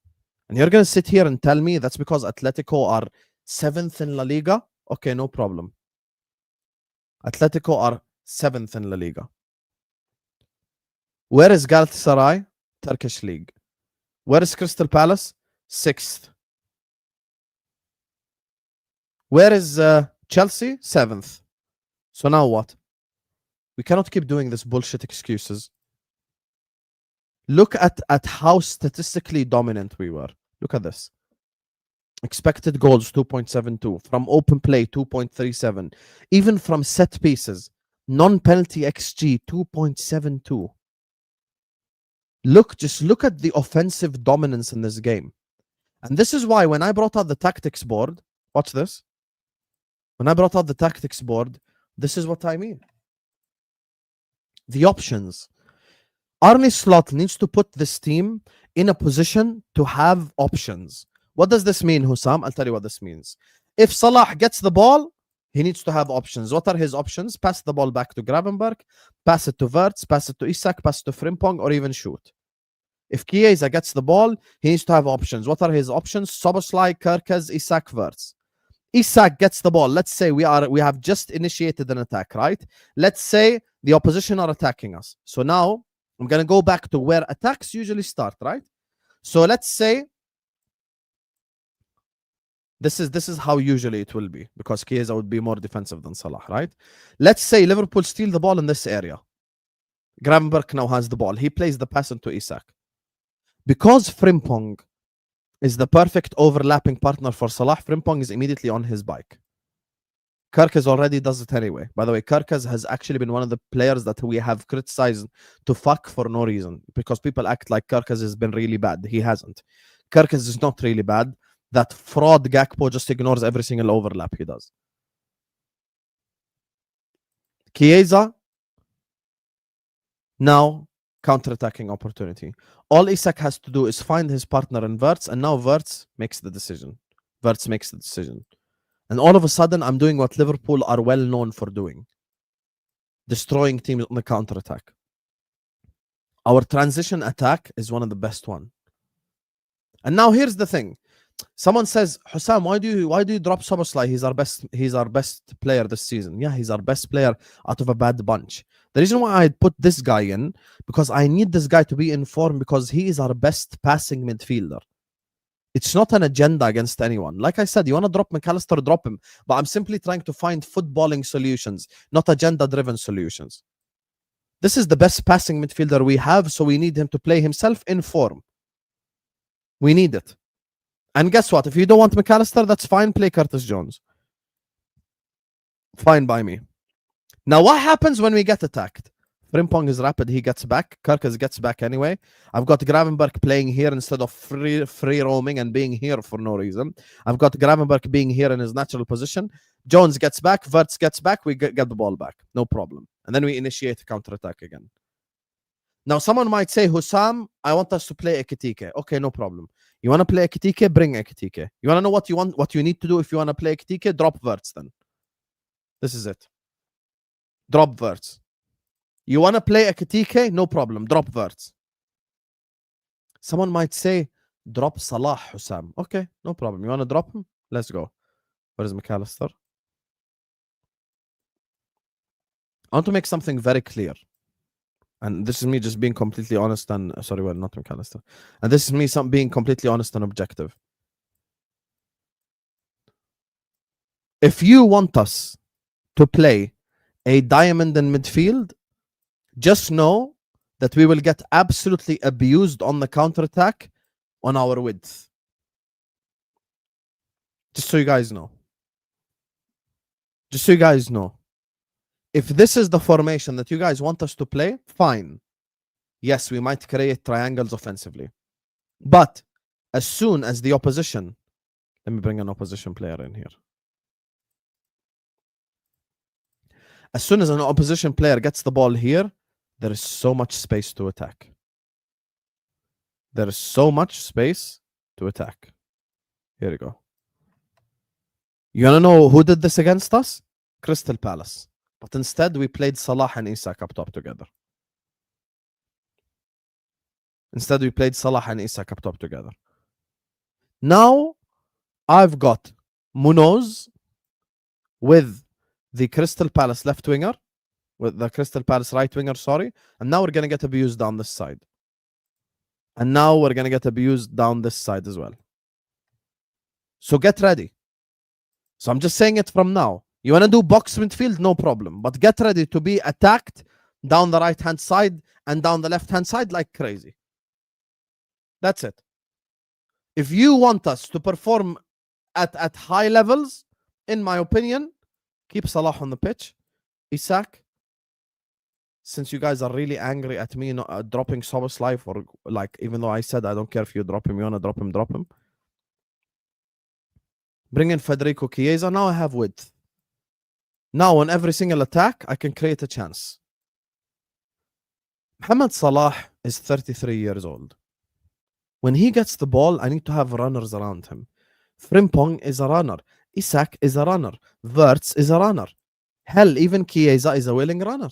And you're going to sit here and tell me that's because Atletico are 7th in La Liga? Okay, no problem. Atletico are 7th in La Liga. Where is Galatasaray? Turkish League. Where is Crystal Palace? 6th. Where is Chelsea? 7th. So now what? We cannot keep doing this bullshit excuses. Look at how statistically dominant we were. Look at this. Expected goals, 2.72. From open play, 2.37. Even from set pieces, non-penalty XG, 2.72. Just look at the offensive dominance in this game. And this is why when I brought out the tactics board, watch this. When I brought out the tactics board, this is what I mean. The options. Arne Slot needs to put this team in a position to have options. What does this mean, Husam? I'll tell you what this means. If Salah gets the ball, he needs to have options. What are his options? Pass the ball back to Gravenberg, pass it to Wirtz, pass it to Isak, pass it to Frimpong, or even shoot. If Chiesa gets the ball, he needs to have options. What are his options? Szoboszlai, Kerkez, Isak, Wirtz. Isak gets the ball. Let's say we have just initiated an attack, right? Let's say the opposition are attacking us. So now I'm going to go back to where attacks usually start, right? So let's say this is how usually it will be, because Chiesa would be more defensive than Salah, right? Let's say Liverpool steal the ball in this area. Gravenberg now has the ball. He plays the pass into Isak. Because Frimpong is the perfect overlapping partner for Salah. Frimpong is immediately on his bike. Kerkez already does it anyway. By the way, Kerkez has actually been one of the players that we have criticized to fuck for no reason, because people act like Kerkez has been really bad. He hasn't. Kerkez is not really bad. That fraud Gakpo just ignores every single overlap he does. Chiesa, now counter-attacking opportunity. All Isak has to do is find his partner in Wirtz, and now Wirtz makes the decision. And all of a sudden, I'm doing what Liverpool are well known for doing. Destroying teams on the counter-attack. Our transition attack is one of the best one. And now here's the thing. Someone says, Husam, why do you drop Szoboszlai? He's our best player this season. Yeah, he's our best player out of a bad bunch. The reason why I put this guy in, because I need this guy to be in form, because he is our best passing midfielder. It's not an agenda against anyone. Like I said, you want to drop McAllister, drop him. But I'm simply trying to find footballing solutions, not agenda-driven solutions. This is the best passing midfielder we have, so we need him to play himself in form. We need it. And guess what? If you don't want McAllister, that's fine. Play Curtis Jones. Fine by me. Now, what happens when we get attacked? Frimpong is rapid. He gets back. Kerkez gets back anyway. I've got Gravenberg playing here instead of free roaming and being here for no reason. I've got Gravenberg being here in his natural position. Jones gets back. Wirtz gets back. We get the ball back. No problem. And then we initiate a counter-attack again. Now, someone might say, Husam, I want us to play Ekitike. Okay, no problem. You want to play Ekitike? Bring Ekitike. You want to know what you need to do if you want to play Ekitike? Drop Wirtz then. This is it. Drop Wirtz. You want to play Ekitike? No problem. Drop Wirtz. Someone might say, drop Salah, Husam. Okay, no problem. You want to drop him? Let's go. Where is McAllister? I want to make something very clear. And this is me just being completely honest and... Sorry, well, not McAllister. And this is me being completely honest and objective. If you want us to play a diamond in midfield, just know that we will get absolutely abused on the counter-attack on our width. Just so you guys know. Just so you guys know. If this is the formation that you guys want us to play, fine. Yes, we might create triangles offensively. But as soon as the opposition... Let me bring an opposition player in here. As soon as an opposition player gets the ball here, there is so much space to attack. There is so much space to attack. Here we go. You want to know who did this against us? Crystal Palace. But instead, we played Salah and Isak up top together. Now, I've got Munoz with the Crystal Palace left winger, with the Crystal Palace right winger, sorry. And now we're going to get abused down this side. And now we're going to get abused down this side as well. So get ready. So I'm just saying it from now. You want to do box midfield? No problem. But get ready to be attacked down the right-hand side and down the left-hand side like crazy. That's it. If you want us to perform at high levels, in my opinion, keep Salah on the pitch. Isak, since you guys are really angry at me not dropping Szoboszlai, or like, even though I said I don't care if you drop him, you want to drop him, drop him. Bring in Federico Chiesa. Now I have width. Now, on every single attack, I can create a chance. Mohamed Salah is 33 years old. When he gets the ball, I need to have runners around him. Frimpong is a runner. Isak is a runner. Wirtz is a runner. Hell, even Chiesa is a willing runner.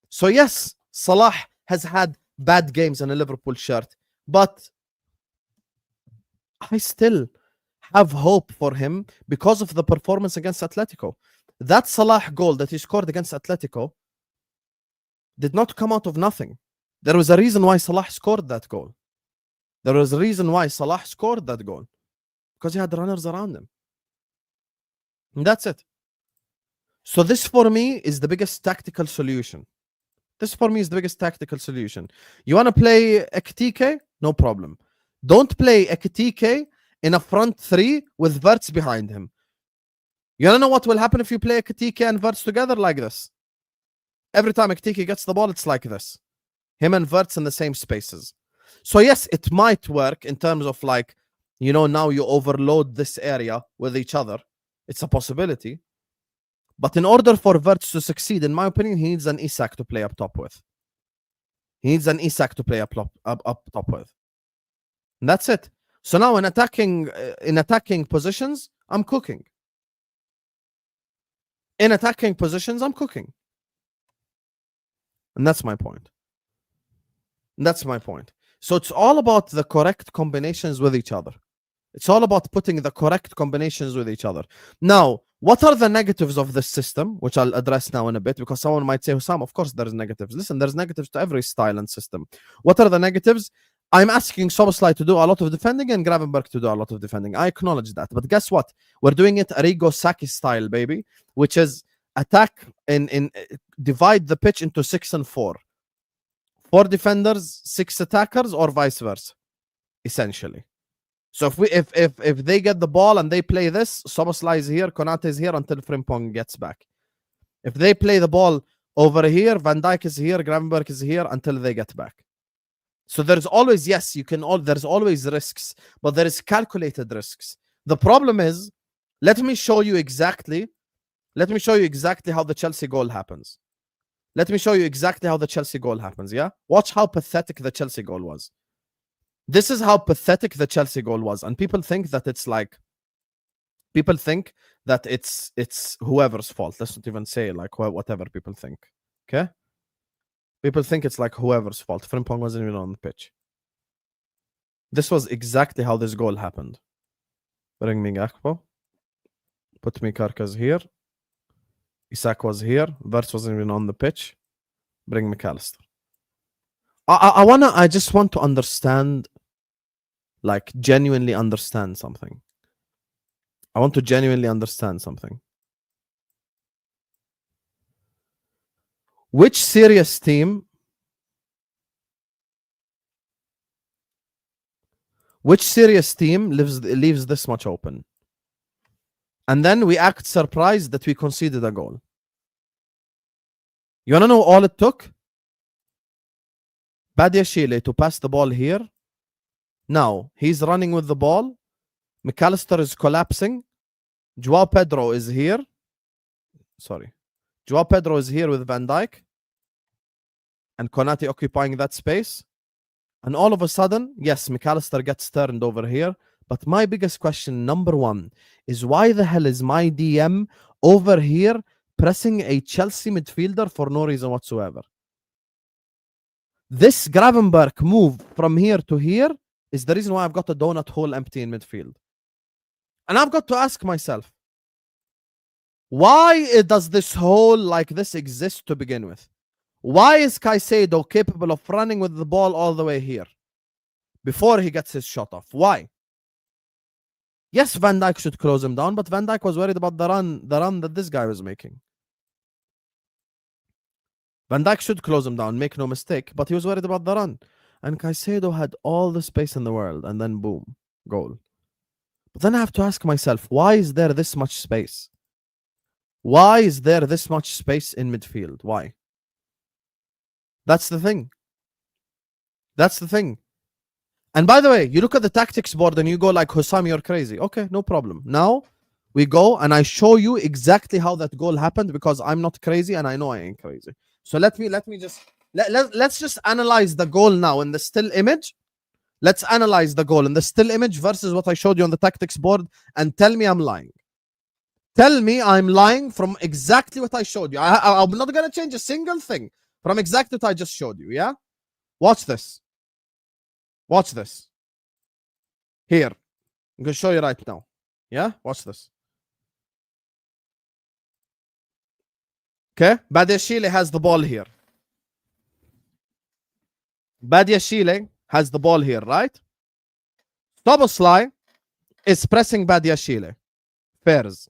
So yes, Salah has had bad games in a Liverpool shirt, but I still have hope for him because of the performance against Atletico. That Salah goal that he scored against Atletico did not come out of nothing. There was a reason why Salah scored that goal. Because he had runners around him. And that's it. So this for me is the biggest tactical solution. You want to play Ekitike? No problem. Don't play Ekitike in a front three with Verts behind him. You don't know what will happen if you play Ekitike and Verts together like this. Every time Ekitike gets the ball, it's like this. Him and Verts in the same spaces. So yes, it might work in terms of like, you know, now you overload this area with each other. It's a possibility. But in order for Verts to succeed, in my opinion, he needs an Isak to play up top with. He needs an Isak to play up top with. And that's it. So now in attacking positions, I'm cooking. In attacking positions, I'm cooking. And that's my point. That's my point. So it's all about the correct combinations with each other. It's all about putting the correct combinations with each other. Now, what are the negatives of this system, which I'll address now in a bit, because someone might say, Husam, of course there's negatives. Listen, there's negatives to every style and system. What are the negatives? I'm asking Soboslai to do a lot of defending and Gravenberch to do a lot of defending. I acknowledge that. But guess what? We're doing it Arrigo Sacchi style, baby, which is attack in divide the pitch into 6 and 4. 4 defenders, 6 attackers, or vice versa, essentially. So if they get the ball and they play this, Soboslai is here, Konate is here until Frimpong gets back. If they play the ball over here, Van Dijk is here, Gravenberch is here until they get back. So there's always, yes, there's always risks, but there is calculated risks. The problem is, let me show you exactly how the Chelsea goal happens. Let me show you exactly how the Chelsea goal happens, yeah? Watch how pathetic the Chelsea goal was. This is how pathetic the Chelsea goal was. And people think that it's whoever's fault. Let's not even say like whatever people think, okay? People think it's like whoever's fault. Frimpong wasn't even on the pitch. This was exactly how this goal happened. Bring me Gakpo. Put me Karkas here. Isak was here. Verts wasn't even on the pitch. Bring McAllister. I just want to understand, like genuinely understand something. I want to genuinely understand something. Which serious team leaves this much open? And then we act surprised that we conceded a goal. You want to know all it took? Badiashile to pass the ball here. Now, he's running with the ball. McAllister is collapsing. Joao Pedro is here. Joao Pedro is here with Van Dijk. And Konate occupying that space. And all of a sudden, yes, McAllister gets turned over here. But my biggest question, number one, is why the hell is my DM over here pressing a Chelsea midfielder for no reason whatsoever? This Gravenberch move from here to here is the reason why I've got a donut hole empty in midfield. And I've got to ask myself, why does this hole like this exist to begin with? Why is Caicedo capable of running with the ball all the way here before he gets his shot off? Why? Yes, Van Dijk should close him down, but Van Dijk was worried about the run that this guy was making. Van Dijk should close him down, make no mistake, but he was worried about the run. And Caicedo had all the space in the world, and then boom, goal. But then I have to ask myself, why is there this much space? Why is there this much space in midfield? Why? That's the thing. That's the thing. And by the way, you look at the tactics board and you go like, Husam, you're crazy. Okay, no problem. Now we go and I show you exactly how that goal happened because I'm not crazy and I know I ain't crazy. So let's just analyze the goal now in the still image. Let's analyze the goal in the still image versus what I showed you on the tactics board and tell me I'm lying. Tell me I'm lying from exactly what I showed you. I'm not going to change a single thing from exactly what I just showed you, yeah? Watch this. Watch this. Here. I'm going to show you right now. Yeah? Watch this. Okay? Badiashile has the ball here. Badiashile has the ball here, right? Soboslai is pressing Badiashile. Fairs.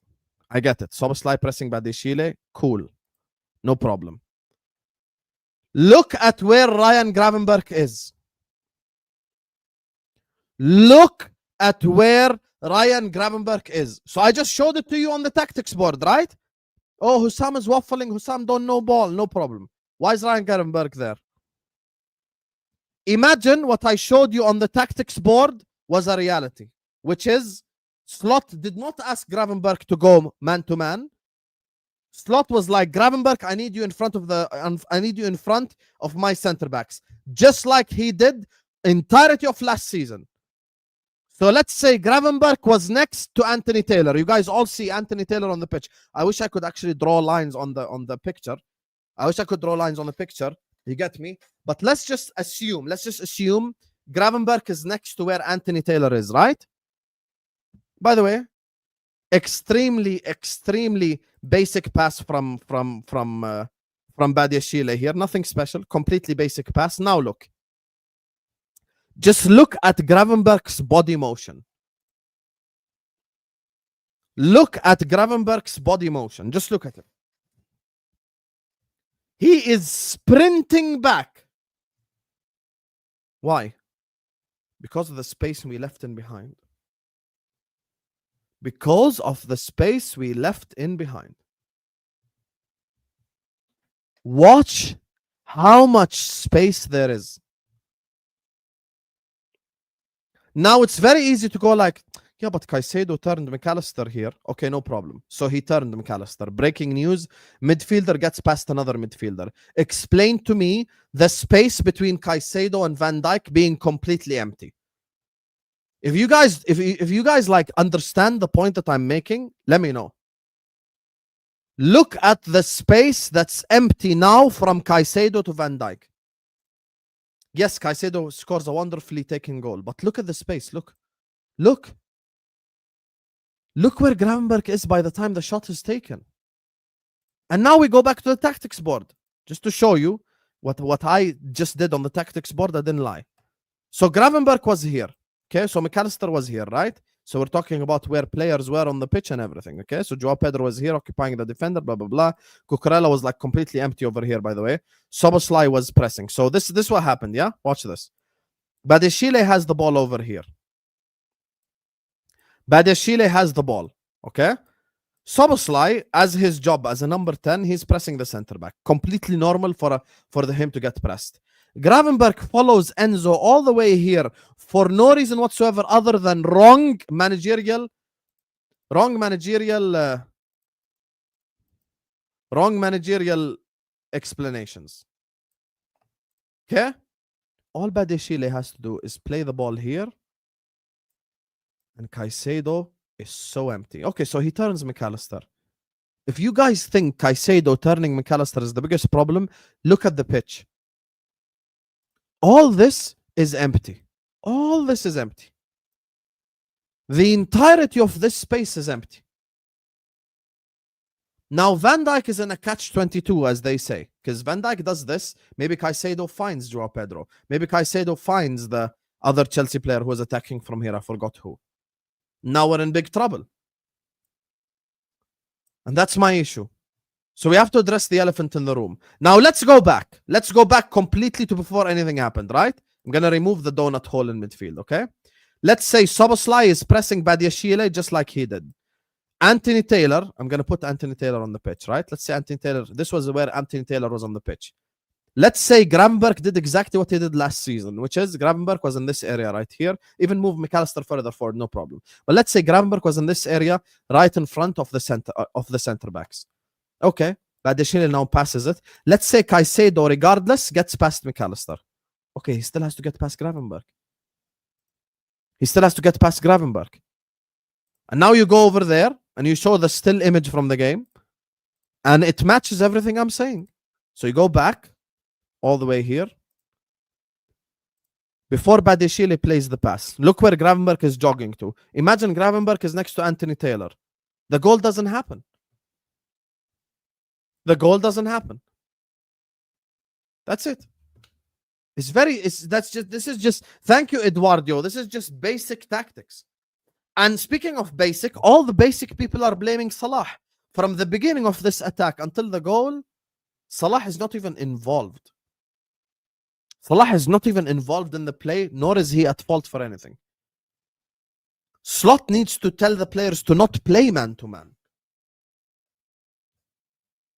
I get it. Soboslai pressing Badiashile. Cool. No problem. Look at where Ryan Gravenberch is. Look at where Ryan Gravenberch is. So I just showed it to you on the tactics board, right? Oh, Husam is waffling. Husam don't know ball. No problem. Why is Ryan Gravenberch there? Imagine what I showed you on the tactics board was a reality, which is Slot did not ask Gravenberch to go man to man. Slot was like, Gravenberch, I need you in front of my center backs, just like he did entirety of last season. So let's say Gravenberch was next to Anthony Taylor. You guys all see Anthony Taylor on the pitch. I wish I could actually draw lines on the picture. You get me? But let's just assume Gravenberch is next to where Anthony Taylor is, right? By the way, extremely basic pass from Badiashile here. Nothing special. Completely basic pass. Now look. Just look at Gravenberch's body motion. Just look at it. He is sprinting back. Why? Because of the space we left in behind. Watch how much space there is. Now it's very easy to go like, yeah, but Caicedo turned McAllister here. Okay, no problem. So he turned McAllister. Breaking news, midfielder gets past another midfielder. Explain to me the space between Caicedo and Van Dijk being completely empty. If you guys like understand the point that I'm making, let me know. Look at the space that's empty now from Caicedo to Van Dijk. Yes, Caicedo scores a wonderfully taken goal, but look at the space. Look where Gravenberch is by the time the shot is taken. And now we go back to the tactics board just to show you what I just did on the tactics board. I didn't lie. So Gravenberch was here. Okay, so McAllister was here, right? So we're talking about where players were on the pitch and everything. Okay, so Joao Pedro was here occupying the defender, blah, blah, blah. Cucurella was like completely empty over here, by the way. Szoboszlai was pressing. So this what happened, yeah? Watch this. Badiashile has the ball over here. Okay? Szoboszlai, as his job as a number 10, he's pressing the center back. Completely normal for him to get pressed. Gravenberch follows Enzo all the way here for no reason whatsoever other than wrong managerial explanations. Okay? All Badiashile has to do is play the ball here, and Caicedo is so empty. Okay, so he turns McAllister. If you guys think Caicedo turning McAllister is the biggest problem, look at the pitch. All this is empty. The entirety of this space is empty. Now Van Dijk is in a catch-22, as they say, because Van Dijk does this. Maybe Caicedo finds Joao Pedro. Maybe Caicedo finds the other Chelsea player who was attacking from here. I forgot who. Now we're in big trouble. And that's my issue. So we have to address the elephant in the room. Now let's go back. Let's go back completely to before anything happened, right? I'm going to remove the donut hole in midfield, okay? Let's say Szoboszlai is pressing Badiashile just like he did. Anthony Taylor, I'm going to put Anthony Taylor on the pitch, right? Let's say Anthony Taylor, this was where Anthony Taylor was on the pitch. Let's say Gravenberch did exactly what he did last season, which is Gravenberch was in this area right here. Even move McAllister further forward, no problem. But let's say Gravenberch was in this area right in front of the center backs. Okay, Badiashile now passes it. Let's say Caicedo, regardless, gets past McAllister. Okay, he still has to get past Gravenberch. And now you go over there and you show the still image from the game, and it matches everything I'm saying. So you go back all the way here. Before Badiashile plays the pass, look where Gravenberch is jogging to. Imagine Gravenberch is next to Anthony Taylor. The goal doesn't happen. That's it. This is just thank you, Eduardo. This is just basic tactics. And speaking of basic, all the basic people are blaming Salah. From the beginning of this attack until the goal, Salah is not even involved. Salah is not even involved in the play, nor is he at fault for anything. Slot needs to tell the players to not play man-to-man.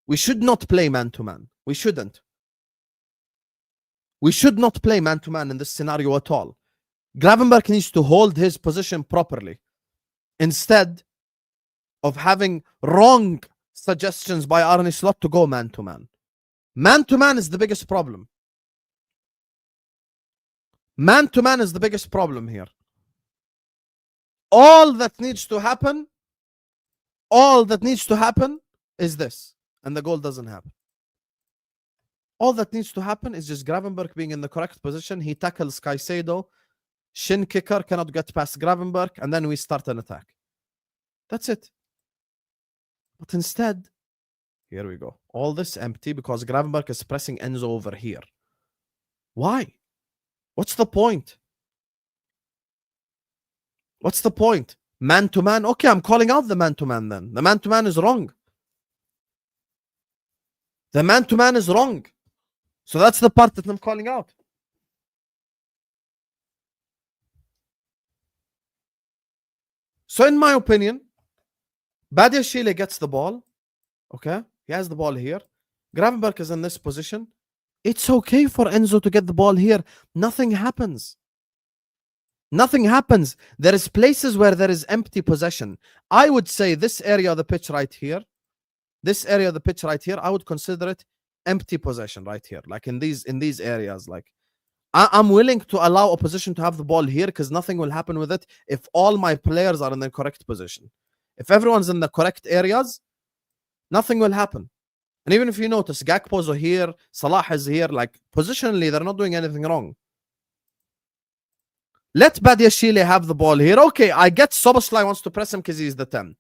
We should not play man-to-man. We shouldn't. We should not play man-to-man in this scenario at all. Gravenberch needs to hold his position properly instead of having wrong suggestions by Arne Slot to go man-to-man. Man-to-man is the biggest problem. Man-to-man is the biggest problem here. All that needs to happen is this, and the goal doesn't happen. All that needs to happen is just Gravenberch being in the correct position. He tackles Caicedo, shin kicker, cannot get past Gravenberch, and then we start an attack. That's it. But instead, here we go. All this empty because Gravenberch is pressing Enzo over here. Why? What's the point? What's the point? Man-to-man? Okay, I'm calling out the man-to-man then. The man-to-man is wrong. The man-to-man is wrong. So that's the part that I'm calling out. So in my opinion, Badiashile gets the ball. Okay? He has the ball here. Gravenberch is in this position. It's okay for Enzo to get the ball here. Nothing happens. Nothing happens. There is places where there is empty possession. I would say this area of the pitch right here, I would consider it empty possession right here. Like in these areas, like I'm willing to allow opposition to have the ball here because nothing will happen with it if all my players are in the correct position. If everyone's in the correct areas, nothing will happen. And even if you notice, Gakpo's here, Salah is here, like positionally, they're not doing anything wrong. Let Badiashile have the ball here. Okay, I get Szoboszlai wants to press him because he's the 10.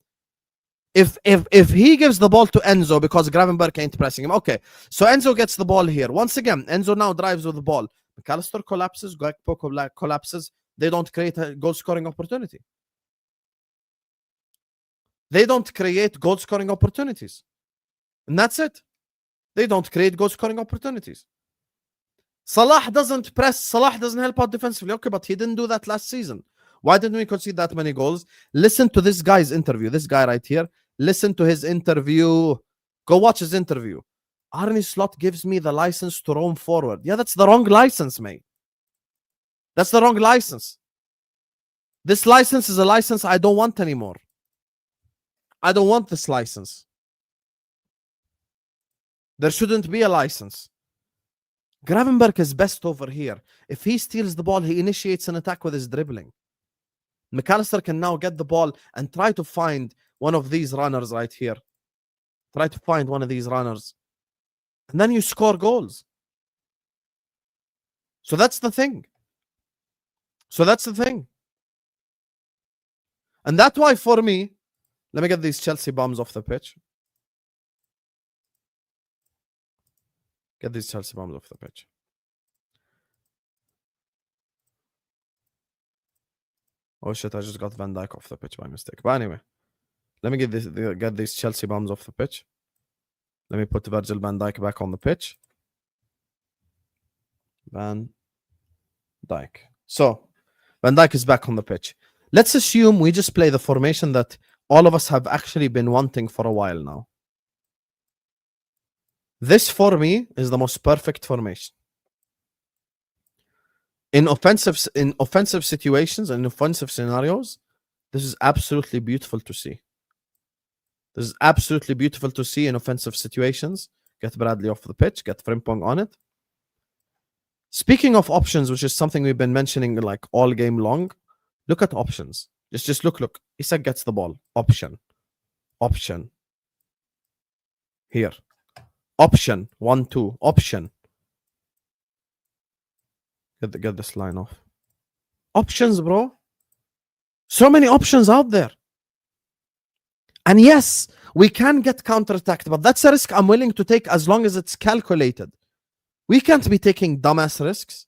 If he gives the ball to Enzo because Gravenberch ain't pressing him, okay. So Enzo gets the ball here. Once again, Enzo now drives with the ball. McAllister collapses, Gakpo collapses. They don't create a goal-scoring opportunity. They don't create goal-scoring opportunities. And that's it. They don't create goal-scoring opportunities. Salah doesn't press. Salah doesn't help out defensively. Okay, but he didn't do that last season. Why didn't we concede that many goals? Listen to this guy's interview. This guy right here. Listen to his interview. Go watch his interview. Arne Slot gives me the license to roam forward. Yeah, that's the wrong license, mate. That's the wrong license. This license is a license I don't want anymore. I don't want this license. There shouldn't be a license. Gravenberch is best over here. If he steals the ball, he initiates an attack with his dribbling. McAllister can now get the ball and try to find one of these runners right here. Try to find one of these runners. And then you score goals. So that's the thing. And that's why for me, let me get these Chelsea bums off the pitch. Get these Chelsea bombs off the pitch. Oh shit, I just got Van Dijk off the pitch by mistake. But anyway, let me get these Chelsea bombs off the pitch. Let me put Virgil van Dijk back on the pitch. Van Dijk. So, Van Dijk is back on the pitch. Let's assume we just play the formation that all of us have actually been wanting for a while now. This, for me, is the most perfect formation. In offensive situations and offensive scenarios, this is absolutely beautiful to see. This is absolutely beautiful to see in offensive situations. Get Bradley off the pitch, get Frimpong on it. Speaking of options, which is something we've been mentioning like all game long, look at options. Just look. Isak gets the ball. Option. Here. Option. 1-2. Option. Get this line off. Options, bro. So many options out there. And yes, we can get counterattacked, but that's a risk I'm willing to take as long as it's calculated. We can't be taking dumbass risks.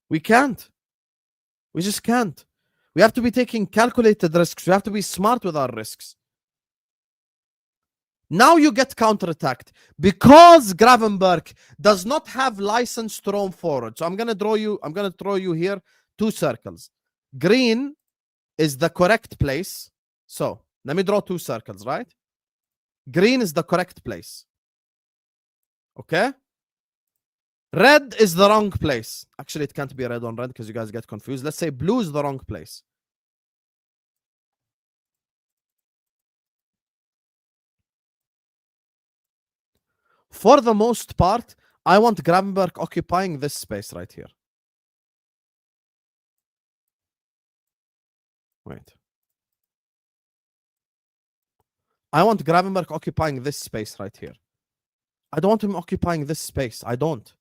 We can't. We just can't. We have to be taking calculated risks. We have to be smart with our risks. Now you get counterattacked because Gravenberch does not have license to roam forward. So I'm gonna throw you here 2 circles. Green is the correct place. So let me draw 2 circles, right? Green is the correct place. Okay? Red is the wrong place. Actually, it can't be red on red because you guys get confused. Let's say blue is the wrong place. For the most part, I want Gravenberg occupying this space right here. Wait. I want Gravenberg occupying this space right here. I don't want him occupying this space. I don't.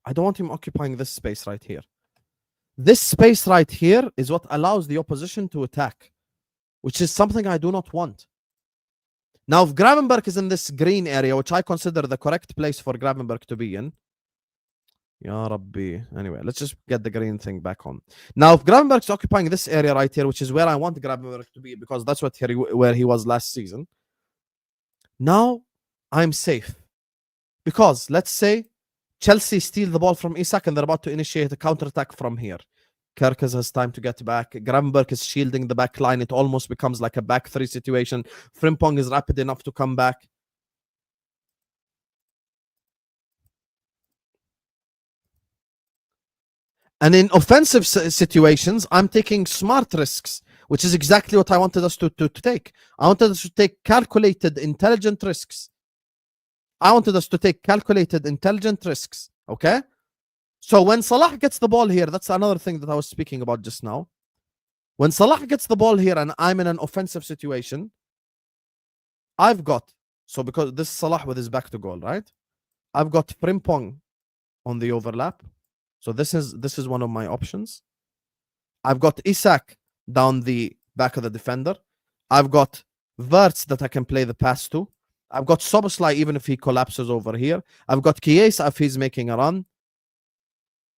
I don't want him occupying this space right here. This space right here is what allows the opposition to attack, which is something I do not want. Now, if Gravenberg is in this green area, which I consider the correct place for Gravenberg to be in, Ya Rabbi. Anyway, let's just get the green thing back on. Now, if Gravenberg is occupying this area right here, which is where I want Gravenberg to be, because that's where he was last season, now I'm safe. Because let's say Chelsea steal the ball from Isak and they're about to initiate a counter-attack from here. Kerkez has time to get back. Gravenberg is shielding the back line. It almost becomes like a back 3 situation. Frimpong is rapid enough to come back. And in offensive situations, I'm taking smart risks, which is exactly what I wanted us to take. I wanted us to take calculated, intelligent risks. Okay? So when Salah gets the ball here, that's another thing that I was speaking about just now. When Salah gets the ball here and I'm in an offensive situation, I've got, so because this is Salah with his back to goal, right? I've got Frimpong on the overlap. So this is one of my options. I've got Isak down the back of the defender. I've got Wirtz that I can play the pass to. I've got Szoboszlai even if he collapses over here. I've got Chiesa if he's making a run.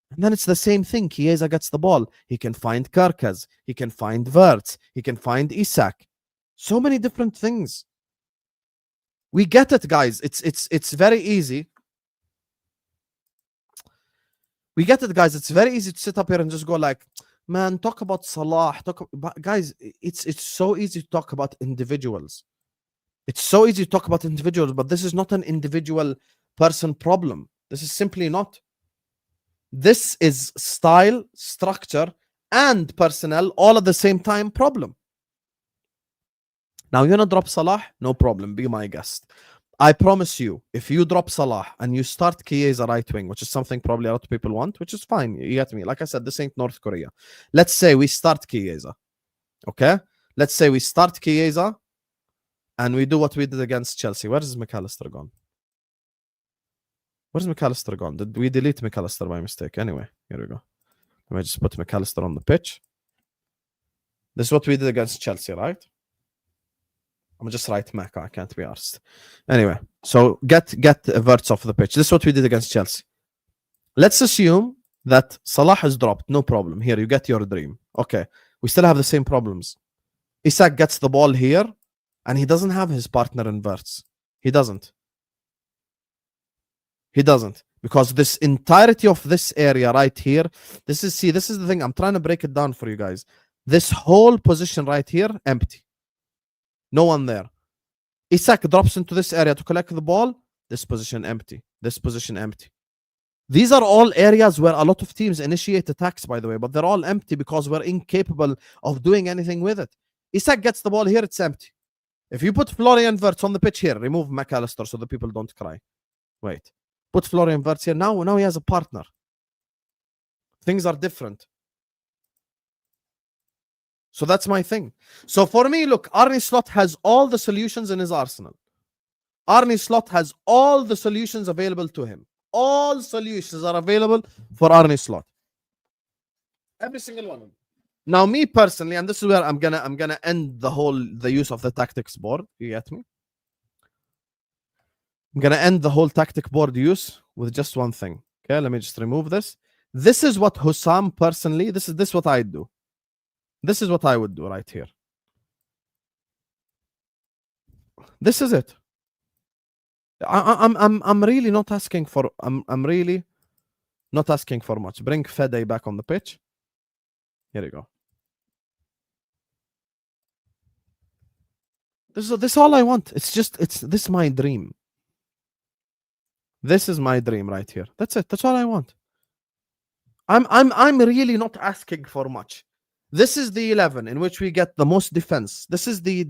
And then it's the same thing. Chiesa gets the ball. He can find Kerkez. He can find Wirtz. He can find Isak. So many different things. We get it, guys. It's very easy. We get it, guys. It's very easy to sit up here and just go like, man, talk about Salah. Guys, it's so easy to talk about individuals. It's so easy to talk about individuals, but this is not an individual person problem. This is simply not. This is style, structure, and personnel all at the same time problem. Now, you're going to drop Salah? No problem. Be my guest. I promise you, if you drop Salah and you start Chiesa right wing, which is something probably a lot of people want, which is fine. You get me? Like I said, this ain't North Korea. Let's say we start Chiesa. Okay? Let's say we start Chiesa and we do what we did against Chelsea. Where is McAllister gone? Where's McAllister gone? Did we delete McAllister by mistake? Anyway, here we go. Let me just put McAllister on the pitch. This is what we did against Chelsea, right? I'm just write Mac. I can't be arsed. Anyway, so get Wirtz off the pitch. This is what we did against Chelsea. Let's assume that Salah has dropped. No problem. Here, you get your dream. Okay. We still have the same problems. Isak gets the ball here, and he doesn't have his partner in Wirtz. He doesn't. Because this entirety of this area right here, this is the thing. I'm trying to break it down for you guys. This whole position right here, empty. No one there. Isak drops into this area to collect the ball. This position empty. This position empty. These are all areas where a lot of teams initiate attacks, by the way, but they're all empty because we're incapable of doing anything with it. Isak gets the ball here, it's empty. If you put Florian Wirtz on the pitch here, remove McAllister so the people don't cry. Wait. Put Florian Wirtz here. Now he has a partner. Things are different. So that's my thing. So for me, look, Arne Slot has all the solutions in his arsenal. Arne Slot has all the solutions available to him. All solutions are available for Arne Slot. Every single one of them. Now, me personally, and this is where I'm gonna end the use of the tactics board. You get me? I'm gonna end the whole tactic board use with just one thing. Okay, let me just remove this. This is what Husam personally. This is what I do. This is what I would do right here. This is it. I'm really not asking for. I'm really Not asking for much. Bring Fede back on the pitch. Here you go. This is all I want. This is my dream. This is my dream right here. That's it. That's all I want. I'm really not asking for much. This is the 11 in which we get the most defense. This is the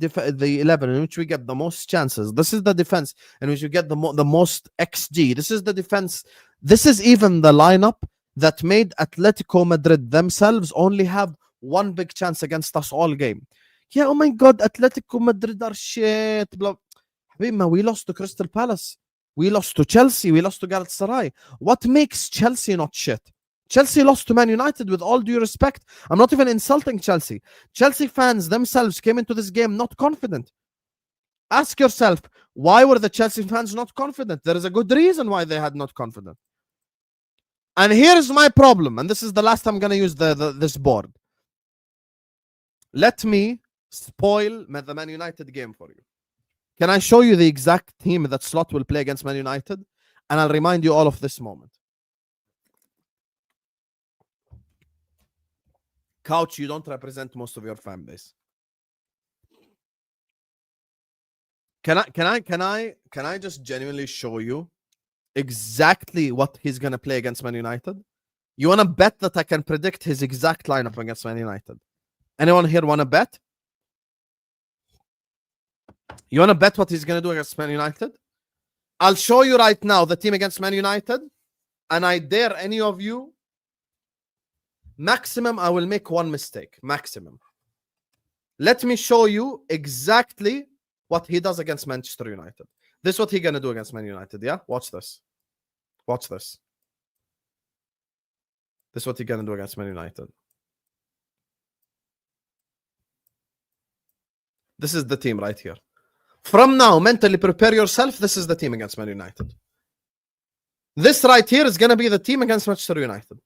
11 in which we get the most chances. This is the defense in which you get the most XG. This is the defense. This is even the lineup that made Atletico Madrid themselves only have one big chance against us all game. Yeah, oh my God, Atletico Madrid are shit. Blah. We lost to Crystal Palace. We lost to Chelsea. We lost to Galatasaray. What makes Chelsea not shit? Chelsea lost to Man United, with all due respect. I'm not even insulting Chelsea. Chelsea fans themselves came into this game not confident. Ask yourself, why were the Chelsea fans not confident? There is a good reason why they had not confident. And here's my problem, and this is the last I'm going to use this board. Let me spoil the Man United game for you. Can I show you the exact team that Slot will play against Man United? And I'll remind you all of this moment. Couch, you don't represent most of your fan base. Can I just genuinely show you exactly what he's gonna play against Man United? You wanna bet that I can predict his exact lineup against Man United? Anyone here wanna bet? You wanna bet what he's gonna do against Man United? I'll show you right now the team against Man United, and I dare any of you. Maximum, I will make one mistake. Maximum. Let me show you exactly what he does against Manchester United. This is what he's going to do against Man United, yeah? Watch this. Watch this. This is what he's going to do against Man United. This is the team right here. From now, mentally prepare yourself. This is the team against Man United. This right here is going to be the team against Manchester United.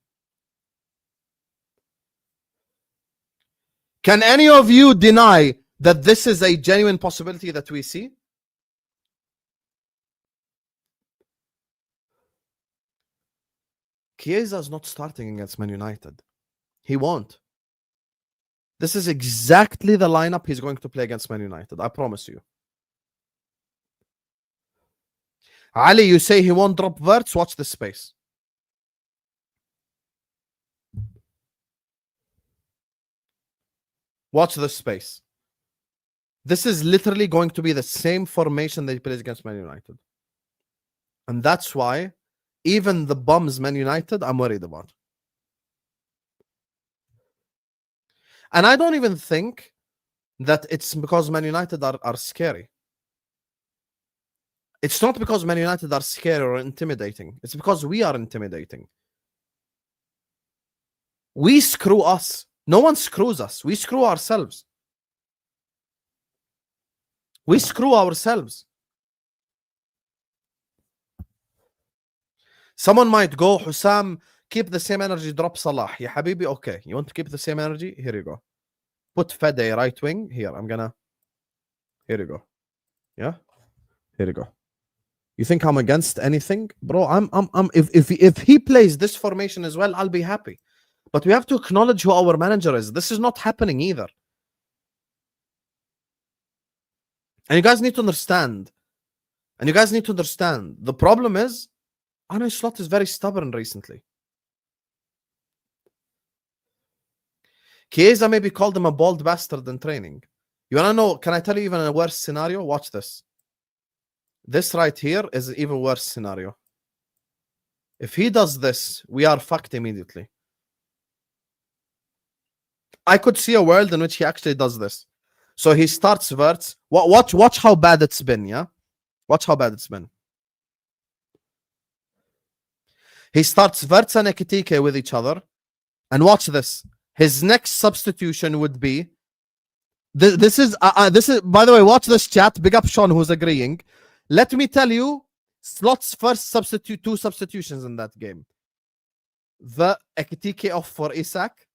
Can any of you deny that this is a genuine possibility that we see? Chiesa is not starting against Man United. He won't. This is exactly the lineup he's going to play against Man United. I promise you. Ali, you say he won't drop Wirtz? Watch this space. Watch this space. This is literally going to be the same formation that he plays against Man United. And that's why even the bums Man United, I'm worried about. And I don't even think that it's because Man United are scary. It's not because Man United are scary or intimidating. It's because we are intimidating. We screw us. No one screws us. We screw ourselves. We screw ourselves. Someone might go, Husam, keep the same energy, drop Salah. Ya Habibi, okay. You want to keep the same energy? Here you go. Put Fede right wing. Here, here you go. Yeah? Here you go. You think I'm against anything? Bro, if he plays this formation as well, I'll be happy. But we have to acknowledge who our manager is. This is not happening either. And you guys need to understand. The problem is, Arne Slot is very stubborn recently. Chiesa maybe called him a bald bastard in training. You want to know, can I tell you even a worse scenario? Watch this. This right here is an even worse scenario. If he does this, we are fucked immediately. I could see a world in which he actually does this. So he starts Wirtz. Watch how bad it's been, yeah? Watch how bad it's been. He starts Wirtz and Ekitike with each other. And watch this. His next substitution would be... This is, by the way, watch this chat. Big up Sean who's agreeing. Let me tell you, Slot's first two substitutions in that game. The Ekitike off for Isak.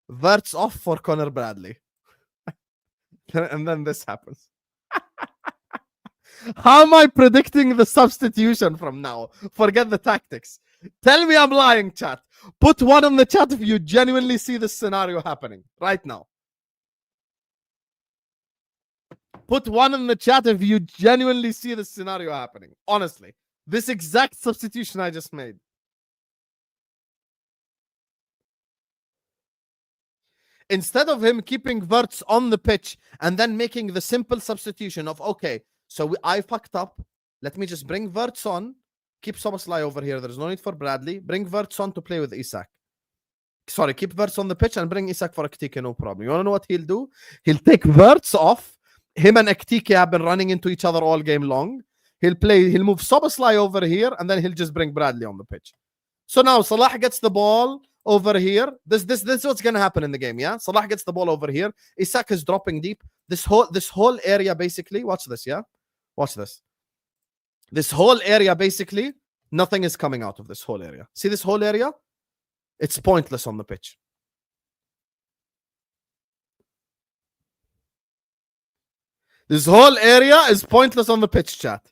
Wirtz off for Connor Bradley. And then this happens. How am I predicting the substitution from now? Forget the tactics. Tell me I'm lying, chat. Put one in the chat if you genuinely see this scenario happening right now. Put one in the chat if you genuinely see this scenario happening. Honestly, this exact substitution I just made. Instead of him keeping Wirtz on the pitch and then making the simple substitution of, okay, so I fucked up. Let me just bring Wirtz on. Keep Szoboszlai over here. There's no need for Bradley. Bring Wirtz on to play with Isak. Sorry, keep Wirtz on the pitch and bring Isak for Ekitike, no problem. You want to know what he'll do? He'll take Wirtz off. Him and Ekitike have been running into each other all game long. He'll move Szoboszlai over here, and then he'll just bring Bradley on the pitch. So now Salah gets the ball over here. This is what's gonna happen in the game, yeah? Salah gets the ball over here. Isak is dropping deep. This whole area basically, watch this, yeah? Watch this. This whole area basically, nothing is coming out of this whole area. See this whole area? It's pointless on the pitch. This whole area is pointless on the pitch, chat.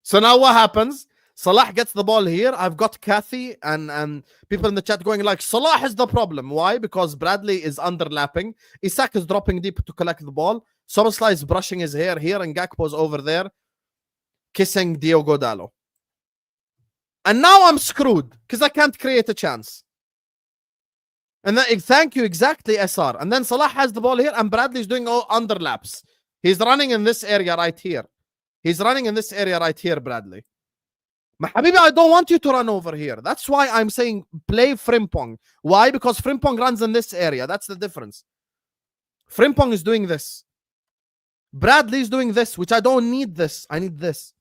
So now what happens? Salah gets the ball here. I've got Kathy and people in the chat going like, Salah is the problem. Why? Because Bradley is underlapping. Isak is dropping deep to collect the ball. Szoboszlai is brushing his hair here, and Gakpo's over there kissing Diogo Dalot. And now I'm screwed because I can't create a chance. And then, thank you, exactly, SR. And then Salah has the ball here, and Bradley's doing all underlaps. He's running in this area right here. He's running in this area right here, Bradley. Habibi, I don't want you to run over here. That's why I'm saying play Frimpong. Why? Because Frimpong runs in this area. That's the difference. Frimpong is doing this. Bradley's doing this, which I don't need this. I need this.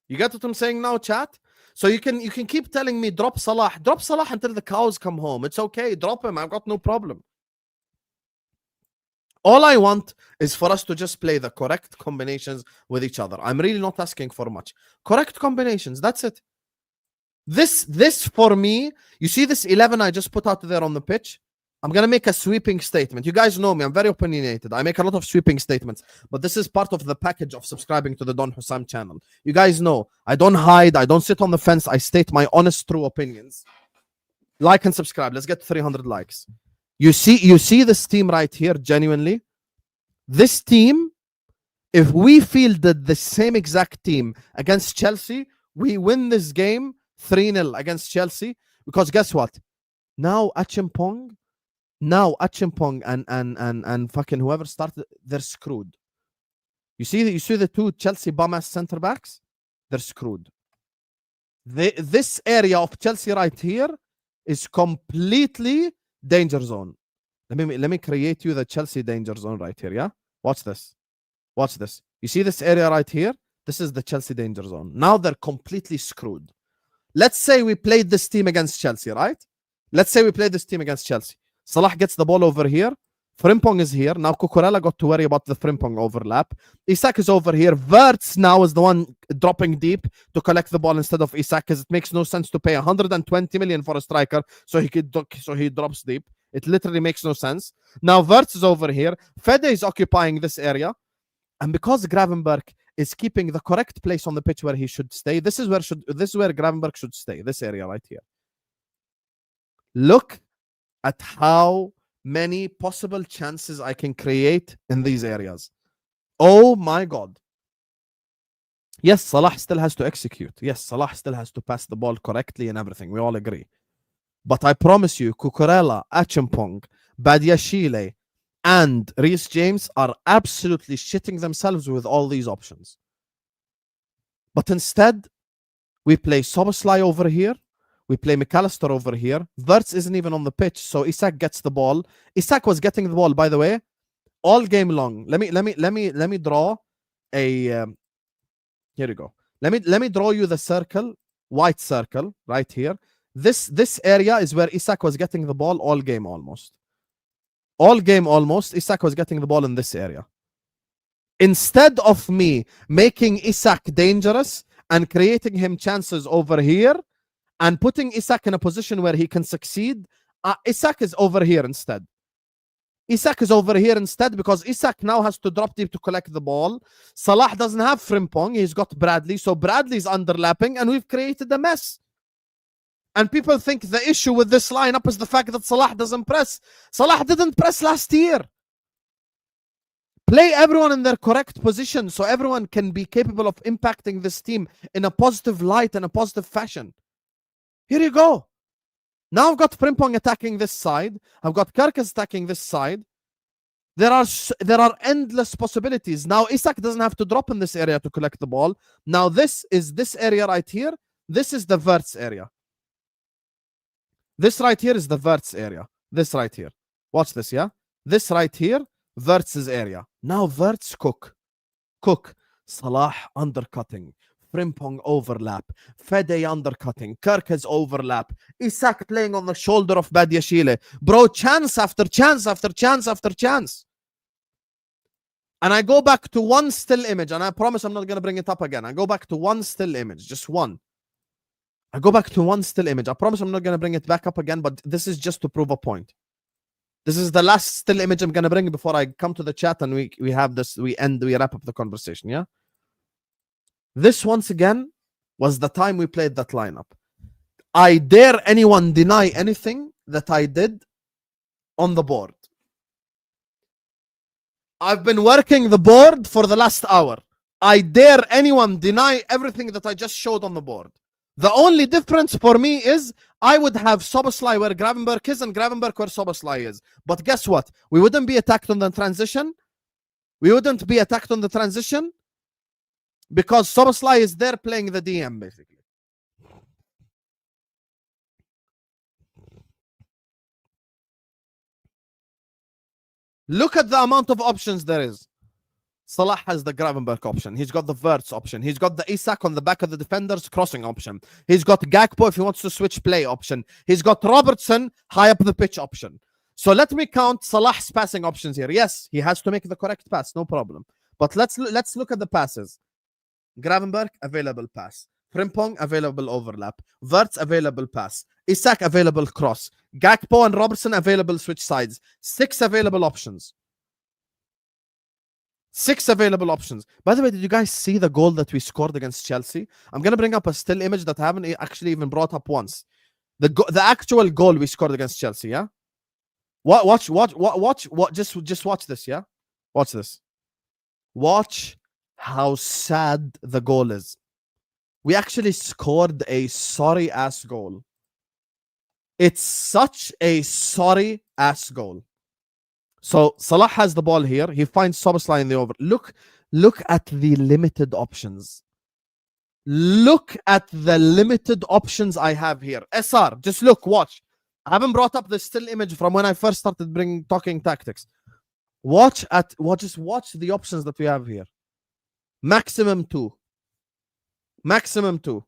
You get what I'm saying now, chat? So you can keep telling me drop Salah. Drop Salah until the cows come home. It's okay. Drop him. I've got no problem. All I want is for us to just play the correct combinations with each other. I'm really not asking for much. Correct combinations. That's it. This for me, you see this 11 I just put out there on the pitch? I'm going to make a sweeping statement. You guys know me. I'm very opinionated. I make a lot of sweeping statements. But this is part of the package of subscribing to the Don Husam channel. You guys know. I don't hide. I don't sit on the fence. I state my honest, true opinions. Like and subscribe. Let's get 300 likes. You see this team right here, genuinely. This team, if we fielded the same exact team against Chelsea, we win this game 3-0 against Chelsea. Because guess what? Now Achimpong and fucking whoever started, they're screwed. You see the two Chelsea bum-ass centre backs? They're screwed. This area of Chelsea right here is completely danger zone. Let me create you the Chelsea danger zone right here, yeah? Watch this. Watch this. You see this area right here? This is the Chelsea danger zone. Now they're completely screwed. Let's say we played this team against Chelsea, right? Let's say we played this team against Chelsea. Salah gets the ball over here. Frimpong is here. Now Cucurella got to worry about the Frimpong overlap. Isak is over here. Wirtz now is the one dropping deep to collect the ball instead of Isak, because it makes no sense to pay 120 million for a striker so he drops deep. It literally makes no sense. Now Wirtz is over here. Fede is occupying this area. And because Gravenberch is keeping the correct place on the pitch where he should stay, this is where Gravenberch should stay. This area right here. Look at how many possible chances I can create in these areas. Oh my God. Yes, Salah still has to execute. Yes, Salah still has to pass the ball correctly and everything. We all agree. But I promise you, Cucurella, Achimpong, Badiashile, and Reece James are absolutely shitting themselves with all these options. But instead, we play Szoboszlai over here. We play McAllister over here. Wirtz isn't even on the pitch, so Isak gets the ball. Isak was getting the ball, by the way, all game long. Let me draw a. Here we go. Let me draw you the circle, white circle right here. This area is where Isak was getting the ball all game almost. All game almost, Isak was getting the ball in this area. Instead of me making Isak dangerous and creating him chances over here and putting Isak in a position where he can succeed, Isak is over here instead. Isak is over here instead because Isak now has to drop deep to collect the ball. Salah doesn't have Frimpong. He's got Bradley. So Bradley's underlapping and we've created a mess. And people think the issue with this lineup is the fact that Salah doesn't press. Salah didn't press last year. Play everyone in their correct position so everyone can be capable of impacting this team in a positive light and a positive fashion. Here you go. Now I've got Frimpong attacking this side. I've got Kerkez attacking this side. There are endless possibilities. Now Isak doesn't have to drop in this area to collect the ball. Now this is this area right here. This is the Verts area. This right here is the Verts area. This right here. Watch this, yeah? This right here, Verts' area. Now Verts cook. Salah undercutting. Frimpong overlap. Fede undercutting. Kerkez overlap. Isak playing on the shoulder of Badiashile. Bro, chance after chance after chance after chance. And I go back to one still image, and I promise I'm not going to bring it up again. I go back to one still image, just one. I go back to one still image. I promise I'm not going to bring it back up again, but this is just to prove a point. This is the last still image I'm going to bring before I come to the chat and we have this, we wrap up the conversation, yeah? This, once again, was the time we played that lineup. I dare anyone deny anything that I did on the board. I've been working the board for the last hour. I dare anyone deny everything that I just showed on the board. The only difference for me is I would have Szoboszlai where Gravenberch is and Gravenberch where Szoboszlai is. But guess what? We wouldn't be attacked on the transition. Because Szoboszlai is there playing the DM, basically. Look at the amount of options there is. Salah has the Gravenberch option. He's got the Verts option. He's got the Isak on the back of the defenders crossing option. He's got Gakpo if he wants to switch play option. He's got Robertson high up the pitch option. So let me count Salah's passing options here. Yes, he has to make the correct pass, no problem. But let's look at the passes. Gravenberch, available pass. Frimpong, available overlap. Verts, available pass. Isak, available cross. Gakpo and Robertson, available switch sides. 6 available options. 6 available options. By the way, did you guys see the goal that we scored against Chelsea? I'm going to bring up a still image that I haven't actually even brought up once. The actual goal we scored against Chelsea, yeah? Watch, just watch this, yeah? Watch this. Watch how sad the goal is. We actually scored a sorry-ass goal. It's such a sorry-ass goal. So Salah has the ball here. He finds Szoboszlai in the over. Look at the limited options. Look at the limited options I have here. SR, just look, watch. I haven't brought up the still image from when I first started talking tactics. Just watch the options that we have here. Maximum 2. Maximum 2.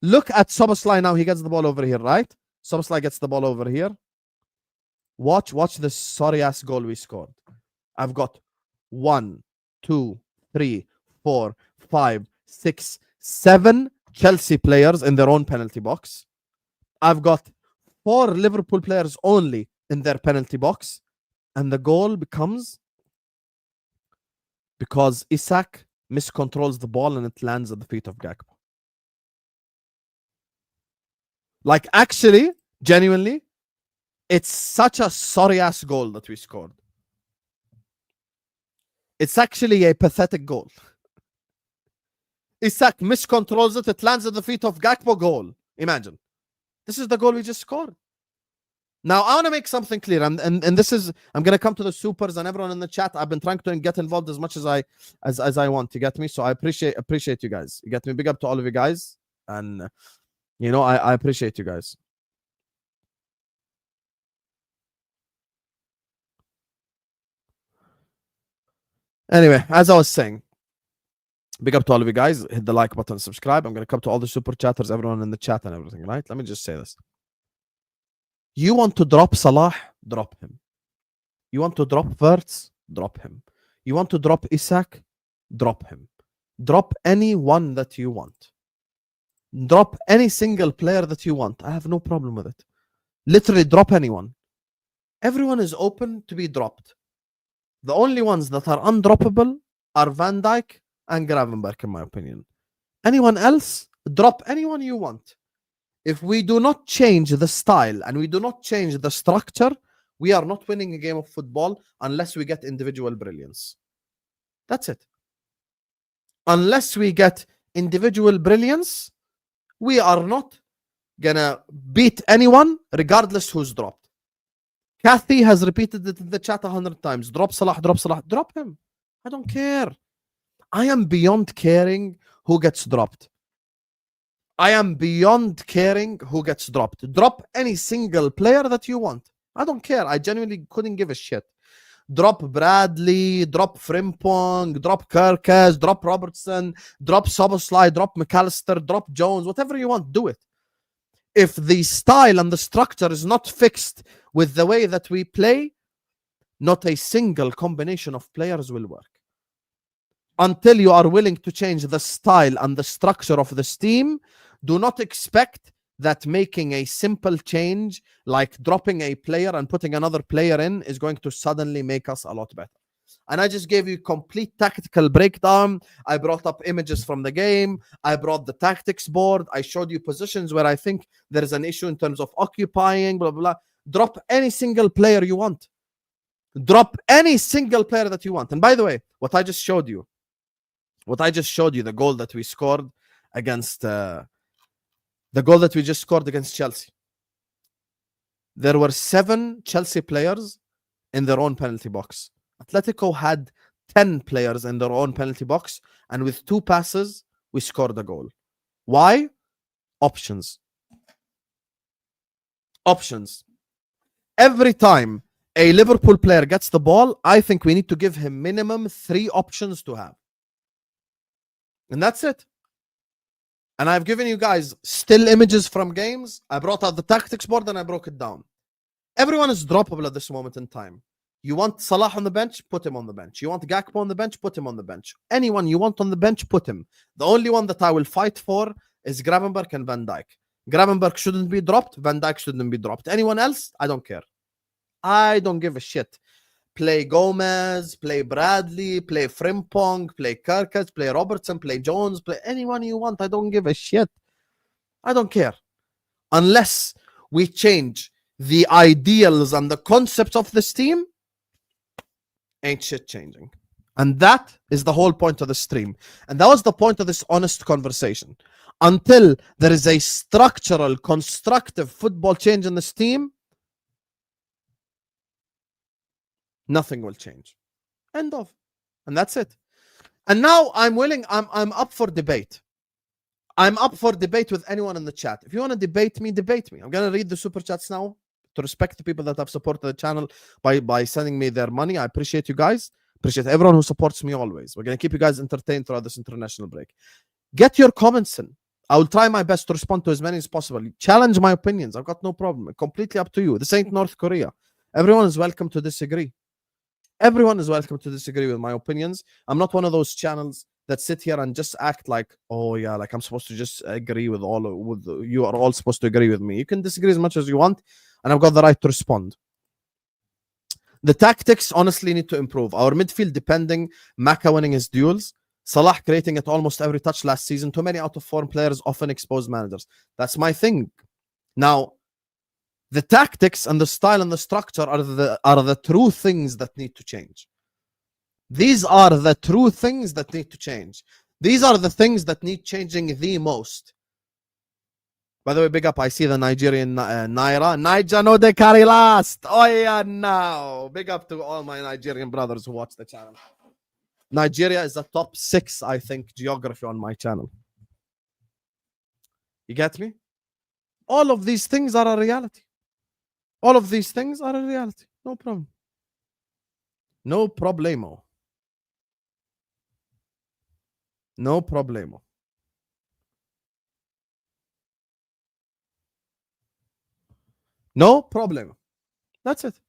Look at Szoboszlai now. He gets the ball over here, right? Szoboszlai gets the ball over here. Watch this sorry-ass goal we scored. I've got 1, 2, 3, 4, 5, 6, 7 Chelsea players in their own penalty box. I've got 4 Liverpool players only in their penalty box. And the goal becomes because Isak miscontrols the ball and it lands at the feet of Gakpo. Like, actually, genuinely, it's such a sorry-ass goal that we scored. It's actually a pathetic goal. Isak miscontrols it. It lands at the feet of Gakpo. Goal. Imagine. This is the goal we just scored. Now, I want to make something clear. And this is... I'm going to come to the supers and everyone in the chat. I've been trying to get involved as much as I want. You get me? So I appreciate you guys. You get me? Big up to all of you guys. And, you know, I appreciate you guys. Anyway, as I was saying, big up to all of you guys. Hit the like button, subscribe. I'm going to come to all the super chatters, everyone in the chat and everything, right? Let me just say this. You want to drop Salah? Drop him. You want to drop Verts? Drop him. You want to drop Isak? Drop him. Drop anyone that you want. Drop any single player that you want. I have no problem with it. Literally drop anyone. Everyone is open to be dropped. The only ones that are undroppable are Van Dijk and Gravenberch, in my opinion. Anyone else, drop anyone you want. If we do not change the style and we do not change the structure, we are not winning a game of football unless we get individual brilliance. That's it. Unless we get individual brilliance, we are not gonna beat anyone regardless who's dropped. Kathy has repeated it in the chat 100 times. Drop Salah, drop him. I don't care. I am beyond caring who gets dropped. I am beyond caring who gets dropped. Drop any single player that you want. I don't care. I genuinely couldn't give a shit. Drop Bradley, drop Frimpong, drop Kirkes, drop Robertson, drop Soboslai, drop McAllister, drop Jones, whatever you want, do it. If the style and the structure is not fixed with the way that we play, not a single combination of players will work. Until you are willing to change the style and the structure of this team, do not expect that making a simple change like dropping a player and putting another player in is going to suddenly make us a lot better. And I just gave you complete tactical breakdown. I brought up images from the game. I brought the tactics board. I showed you positions where I think there is an issue in terms of occupying, blah, blah, blah. Drop any single player you want. Drop any single player that you want. And by the way, what I just showed you, the goal that we scored against, the goal that we just scored against Chelsea. There were 7 Chelsea players in their own penalty box. Atletico had 10 players in their own penalty box, and with 2 passes, we scored a goal. Why? Options. Options. Every time a Liverpool player gets the ball, I think we need to give him minimum 3 options to have. And that's it. And I've given you guys still images from games. I brought out the tactics board and I broke it down. Everyone is droppable at this moment in time. You want Salah on the bench? Put him on the bench. You want Gakpo on the bench? Put him on the bench. Anyone you want on the bench, put him. The only one that I will fight for is Gravenberch and Van Dijk. Gravenberch shouldn't be dropped. Van Dijk shouldn't be dropped. Anyone else? I don't care. I don't give a shit. Play Gomez, play Bradley, play Frimpong, play Kirkes, play Robertson, play Jones, play anyone you want. I don't give a shit. I don't care. Unless we change the ideals and the concepts of this team, ain't shit changing. And that is the whole point of the stream. And that was the point of this honest conversation. Until there is a structural, constructive football change in this team, nothing will change. End of. And that's it. And now I'm up for debate. I'm up for debate with anyone in the chat. If you want to debate me, debate me. I'm going to read the super chats now to respect the people that have supported the channel by sending me their money. I appreciate you guys. Appreciate everyone who supports me always. We're going to keep you guys entertained throughout this international break. Get your comments in. I will try my best to respond to as many as possible. Challenge my opinions. I've got no problem. Completely up to you. This ain't North Korea. Everyone is welcome to disagree. Everyone is welcome to disagree with my opinions. I'm not one of those channels that sit here and just act like, oh yeah, like I'm supposed to just agree with you are all supposed to agree with me. You can disagree as much as you want, and I've got the right to respond. The tactics honestly need to improve. Our midfield depending, Maka winning his duels, Salah creating at almost every touch last season. Too many out of form players often expose managers. That's my thing. Now, the tactics and the style and the structure are the true things that need to change. These are the true things that need to change. These are the things that need changing the most. By the way, big up, I see the Nigerian Naira. Niger no de carry last. Oh yeah, now. Big up to all my Nigerian brothers who watch the channel. Nigeria is the top 6, I think, geography on my channel. You get me? All of these things are a reality. All of these things are a reality. No problem. No problemo. No problemo. No problem. That's it.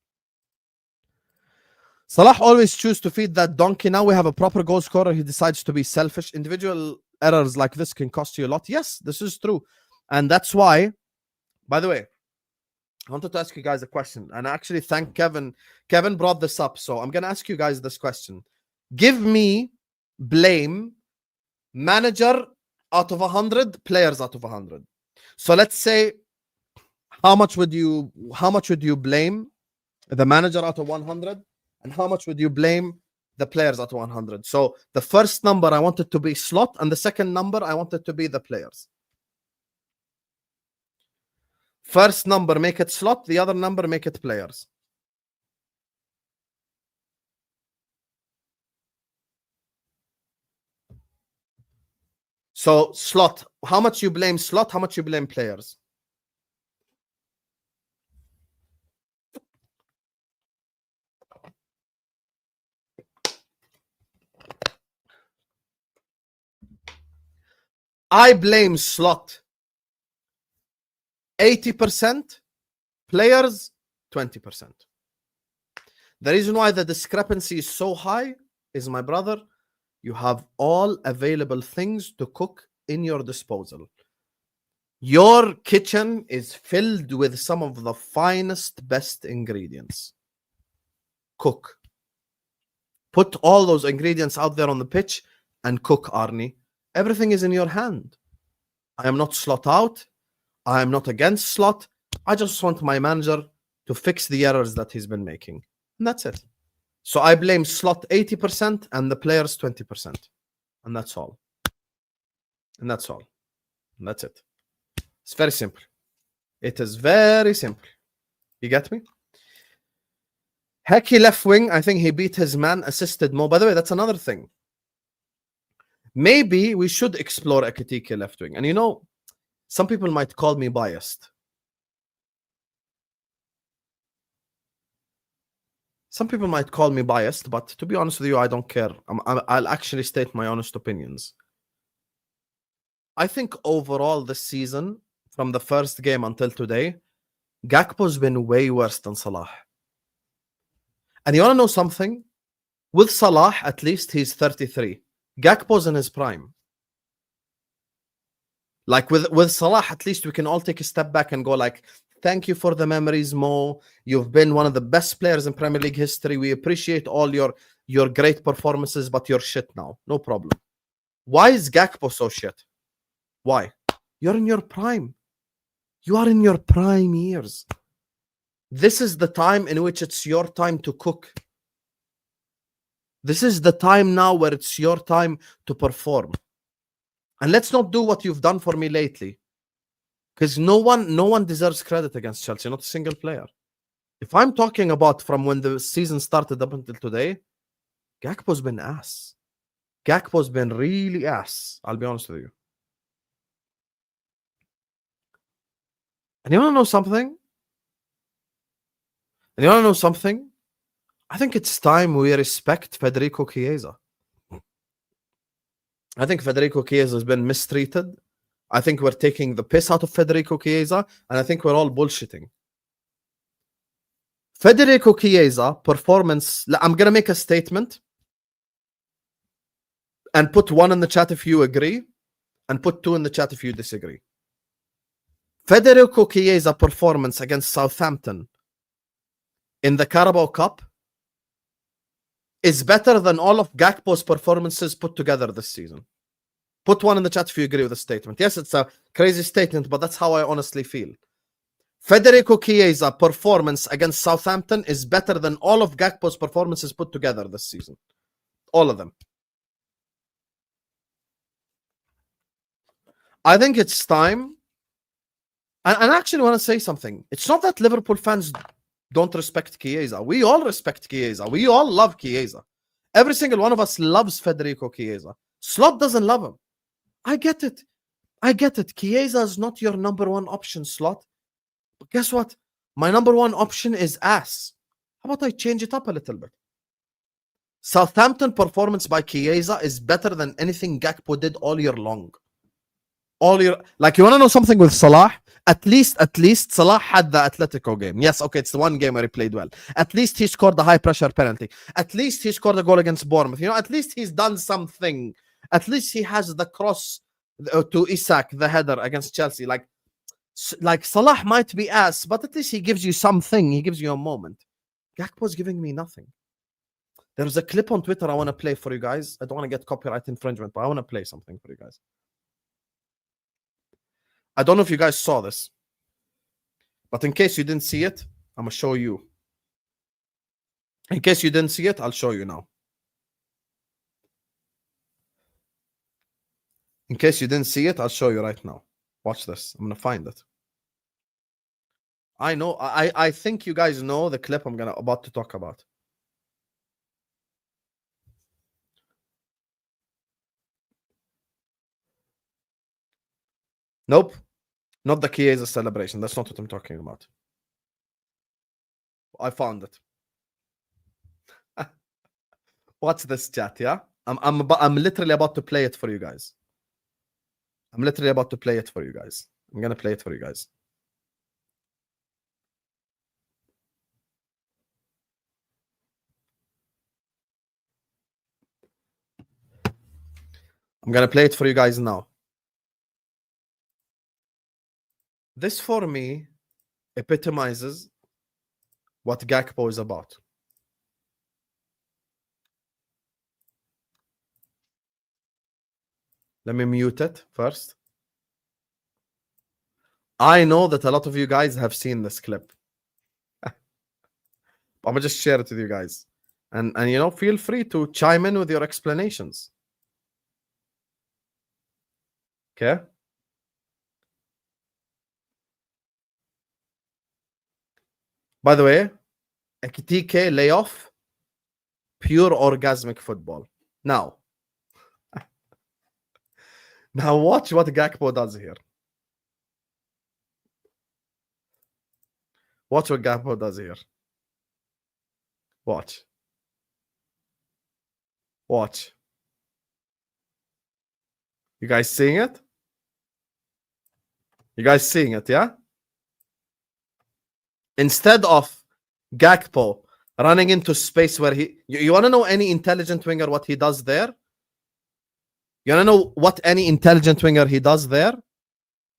Salah always chooses to feed that donkey. Now we have a proper goal scorer. He decides to be selfish. Individual errors like this can cost you a lot. Yes, this is true. And that's why, by the way, I wanted to ask you guys a question, and I actually thank Kevin. Kevin brought this up, so I'm gonna ask you guys this question. Give me blame manager out of 100, players out of 100. So let's say how much would you blame the manager out of 100, and how much would you blame the players out of 100? So the first number I wanted to be Slot, and the second number I wanted to be the players. First number make it Slot, the other number make it players. So Slot, how much you blame Slot, how much you blame players? I blame Slot 80%, players 20%. The reason why the discrepancy is so high is, my brother, you have all available things to cook in your disposal. Your kitchen is filled with some of the finest, best ingredients. Cook. Put all those ingredients out there on the pitch and cook, Arnie. Everything is in your hand. I am not Slot out. I am not against Slot. I just want my manager to fix the errors that he's been making. And that's it. So I blame Slot 80% and the players 20%. And that's all. And that's all. And that's it. It's very simple. It is very simple. You get me? Hecky left wing, I think he beat his man, assisted Mo. By the way, that's another thing. Maybe we should explore Ekitike left wing. And you know, some people might call me biased. Some people might call me biased, but to be honest with you, I don't care. I'll actually state my honest opinions. I think overall this season, from the first game until today, Gakpo's been way worse than Salah. And you want to know something? With Salah, at least he's 33. Gakpo's in his prime. Like with Salah, at least we can all take a step back and go like, thank you for the memories, Mo. You've been one of the best players in Premier League history. We appreciate all your great performances, but you're shit now. No problem. Why is Gakpo so shit? Why? You're in your prime. You are in your prime years. This is the time in which it's your time to cook. This is the time now where it's your time to perform. And let's not do what you've done for me lately. Because no one deserves credit against Chelsea, not a single player. If I'm talking about from when the season started up until today, Gakpo's been ass. Gakpo's been really ass. I'll be honest with you. And you want to know something? I think it's time we respect Federico Chiesa. I think Federico Chiesa has been mistreated. I think we're taking the piss out of Federico Chiesa, and I think we're all bullshitting. Federico Chiesa performance, I'm going to make a statement and put 1 in the chat if you agree, and put 2 in the chat if you disagree. Federico Chiesa performance against Southampton in the Carabao Cup is better than all of Gakpo's performances put together this season. Put 1 in the chat if you agree with the statement. Yes, it's a crazy statement, but that's how I honestly feel. Federico Chiesa performance against Southampton is better than all of Gakpo's performances put together this season. All of them. I think it's time. And I actually want to say something. It's not that Liverpool fans don't respect Chiesa. We all respect Chiesa. We all love Chiesa. Every single one of us loves Federico Chiesa. Slot doesn't love him. I get it. Chiesa is not your number 1 option, Slot. But guess what? My number 1 option is ass. How about I change it up a little bit? Southampton performance by Chiesa is better than anything Gakpo did all year long. Like, you want to know something with Salah? At least Salah had the Atletico game. Yes, okay, it's the one game where he played well. At least he scored the high pressure penalty. At least he scored a goal against Bournemouth. You know, at least he's done something. At least he has the cross to Isak, the header against Chelsea. Like, Like Salah might be ass, but at least he gives you something. He gives you a moment. Gakpo's giving me nothing. There's a clip on Twitter I want to play for you guys. I don't want to get copyright infringement, but I want to play something for you guys. I don't know if you guys saw this, but in case you didn't see it, I'm going to show you. In case you didn't see it, I'll show you now. In case you didn't see it, I'll show you right now. Watch this. I'm going to find it. I know. I think you guys know the clip I'm about to talk about. Nope. Not the Chiesa celebration. That's not what I'm talking about. I found it. Watch this, chat, yeah? I'm literally about to play it for you guys. I'm literally about to play it for you guys. I'm going to play it for you guys. I'm going to play it for you guys now. This, for me, epitomizes what Gakpo is about. Let me mute it first. I know that a lot of you guys have seen this clip. I'm going to just share it with you guys. And you know, feel free to chime in with your explanations. Okay? By the way, Ekitike layoff, pure orgasmic football. Now watch what Gakpo does here. Watch what Gakpo does here. Watch. Watch. You guys seeing it? You guys seeing it, yeah? Instead of Gakpo running into space where you want to know any intelligent winger what he does there? You want to know what any intelligent winger he does there?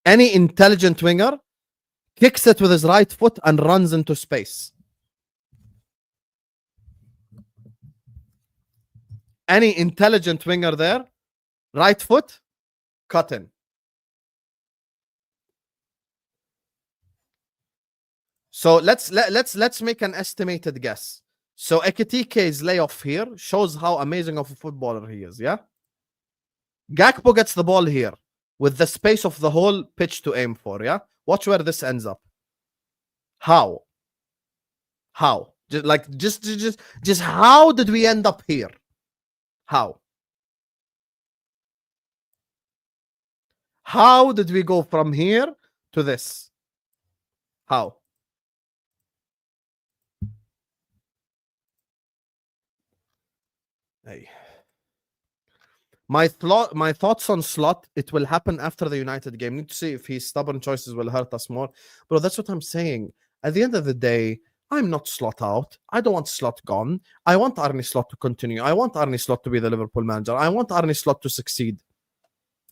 Any intelligent winger kicks it with his right foot and runs into space. Any intelligent winger there, right foot, cut in. So let's make an estimated guess. So Ekitike's layoff here shows how amazing of a footballer he is, yeah? Gakpo gets the ball here with the space of the whole pitch to aim for, yeah? Watch where this ends up. How? Just how did we end up here? How? How did we go from here to this? How? Hey. My thoughts on Slot, it will happen after the United game. Need to see if his stubborn choices will hurt us more. Bro, that's what I'm saying. At the end of the day, I'm not Slot out. I don't want Slot gone. I want Arne Slot to continue. I want Arne Slot to be the Liverpool manager. I want Arne Slot to succeed.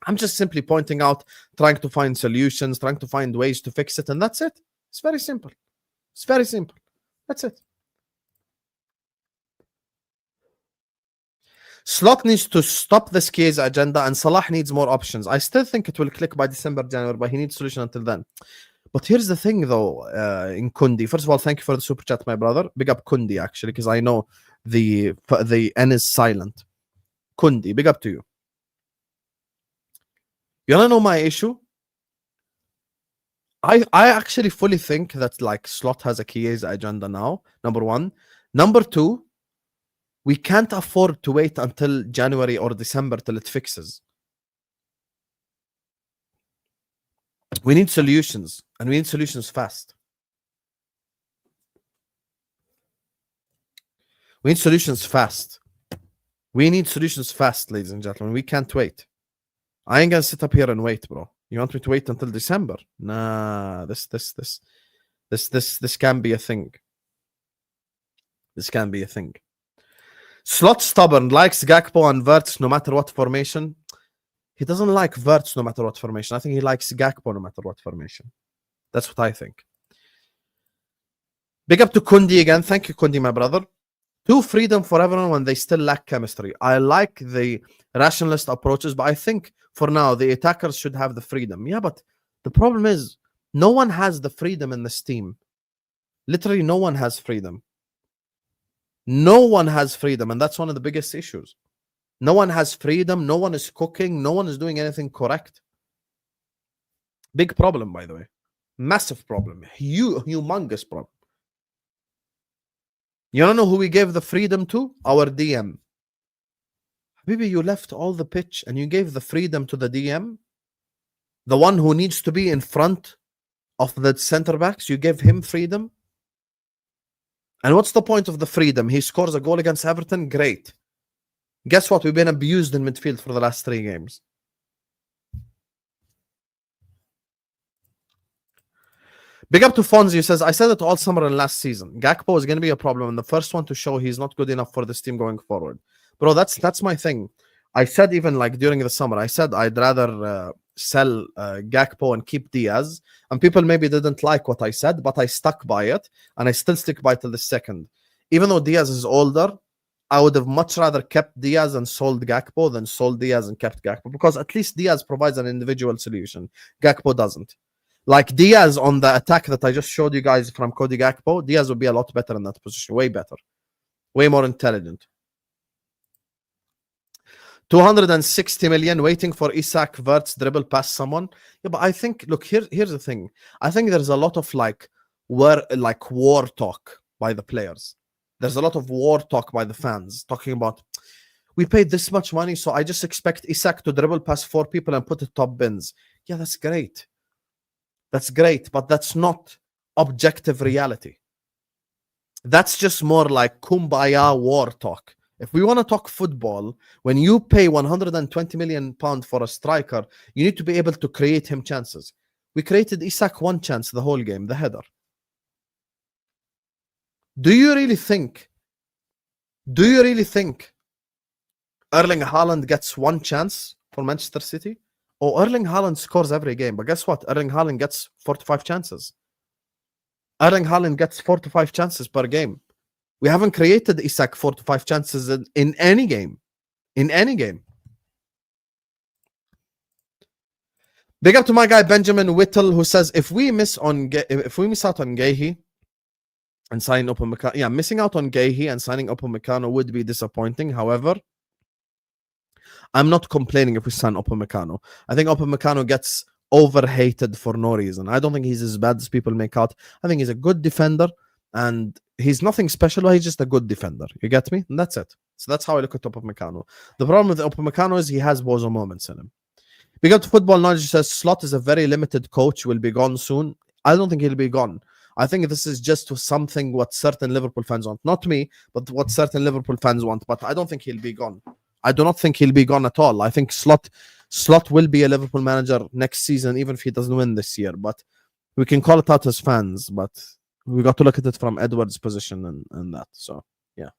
I'm just simply pointing out, trying to find solutions, trying to find ways to fix it, and that's it. It's very simple. It's very simple. That's it. Slot needs to stop this Chiesa agenda, and Salah needs more options. I still think it will click by December, January, but he needs solution until then. But here's the thing, though, in Kundi. First of all, thank you for the super chat, my brother. Big up Kundi, actually, because I know the N is silent. Kundi, big up to you. You wanna know my issue? I actually fully think that like Slot has a Chiesa agenda now. Number one. Number two, we can't afford to wait until January or December till it fixes. We need solutions, and we need solutions fast. We need solutions fast. We need solutions fast, ladies and gentlemen. We can't wait. I ain't gonna sit up here and wait, bro. You want me to wait until December? Nah, this can be a thing. This can be a thing. Slot stubborn, likes Gakpo and Wirtz no matter what formation. He doesn't like Wirtz no matter what formation. I think he likes Gakpo no matter what formation. That's what I think. Big up to Kundi again. Thank you, Kundi, my brother. Two, freedom for everyone when they still lack chemistry. I like the rationalist approaches, but I think for now the attackers should have the freedom. Yeah, but the problem is no one has the freedom in this team. Literally, no one has freedom. No one has freedom, and that's one of the biggest issues. No one has freedom. No one is cooking. No one is doing anything correct. Big problem, by the way. Massive problem. Humongous problem. You don't know who we gave the freedom to? Our DM. Maybe you left all the pitch and you gave the freedom to the DM. The one who needs to be in front of the center backs, you gave him freedom. And what's the point of the freedom? He scores a goal against Everton. Great. Guess what? We've been abused in midfield for the last 3 games. Big up to Fonzie, who says, I said it all summer and last season. Gakpo is going to be a problem and the first one to show he's not good enough for this team going forward. Bro, that's my thing. I said even like during the summer, I said I'd rather sell Gakpo and keep Diaz. And people maybe didn't like what I said, but I stuck by it. And I still stick by it till the second. Even though Diaz is older, I would have much rather kept Diaz and sold Gakpo than sold Diaz and kept Gakpo. Because at least Diaz provides an individual solution. Gakpo doesn't. Like Diaz on the attack that I just showed you guys from Cody Gakpo, Diaz would be a lot better in that position. Way better. Way more intelligent. 260 million waiting for Isak Verts dribble past someone. Yeah, but I think, look, here's the thing. I think there's a lot of like war talk by the players. There's a lot of war talk by the fans talking about, we paid this much money, so I just expect Isak to dribble past 4 people and put it top bins. Yeah, that's great. That's great, but that's not objective reality. That's just more like kumbaya war talk. If we want to talk football, when you pay 120 million pounds for a striker, you need to be able to create him chances. We created Isak 1 chance the whole game, the header. Do you really think Erling Haaland gets 1 chance for Manchester City? Oh, Erling Haaland scores every game, but guess what? Erling Haaland gets 4 to 5 chances. Erling Haaland gets 4 to 5 chances per game. We haven't created Isak 4 to 5 chances in any game. In any game. Big up to my guy Benjamin Whittle, who says if we miss out on Guehi and signing Upamecano, yeah, missing out on Guehi and signing Upamecano would be disappointing. However, I'm not complaining if we sign Upamecano. I think Upamecano gets overhated for no reason. I don't think he's as bad as people make out. I think he's a good defender, and he's nothing special. He's just a good defender. You get me? And that's it. So that's how I look at Upamecano. The problem with Upamecano is he has bozo moments in him. We got to Football Knowledge. Says Slot is a very limited coach. Will be gone soon. I don't think he'll be gone. I think this is just something what certain Liverpool fans want. Not me, but what certain Liverpool fans want. But I don't think he'll be gone. I do not think he'll be gone at all. I think Slot will be a Liverpool manager next season, even if he doesn't win this year. But we can call it out as fans, but we got to look at it from Edward's position and that. So, yeah.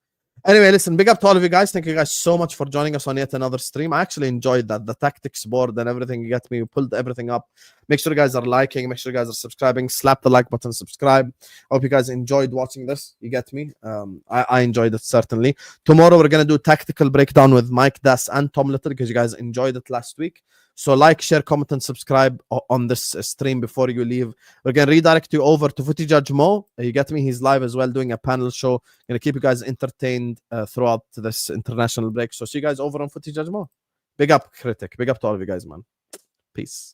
Anyway, listen, big up to all of you guys. Thank you guys so much for joining us on yet another stream. I actually enjoyed that. The tactics board and everything, you get me. We pulled everything up. Make sure you guys are liking. Make sure you guys are subscribing. Slap the like button, subscribe. I hope you guys enjoyed watching this. You get me? I enjoyed it, certainly. Tomorrow, we're going to do tactical breakdown with Mike Das and Tom Little because you guys enjoyed it last week. So like, share, comment, and subscribe on this stream before you leave. We're going to redirect you over to Footy Judge Mo. You get me? He's live as well doing a panel show. Going to keep you guys entertained throughout this international break. So see you guys over on Footy Judge Mo. Big up, Critic. Big up to all of you guys, man. Peace.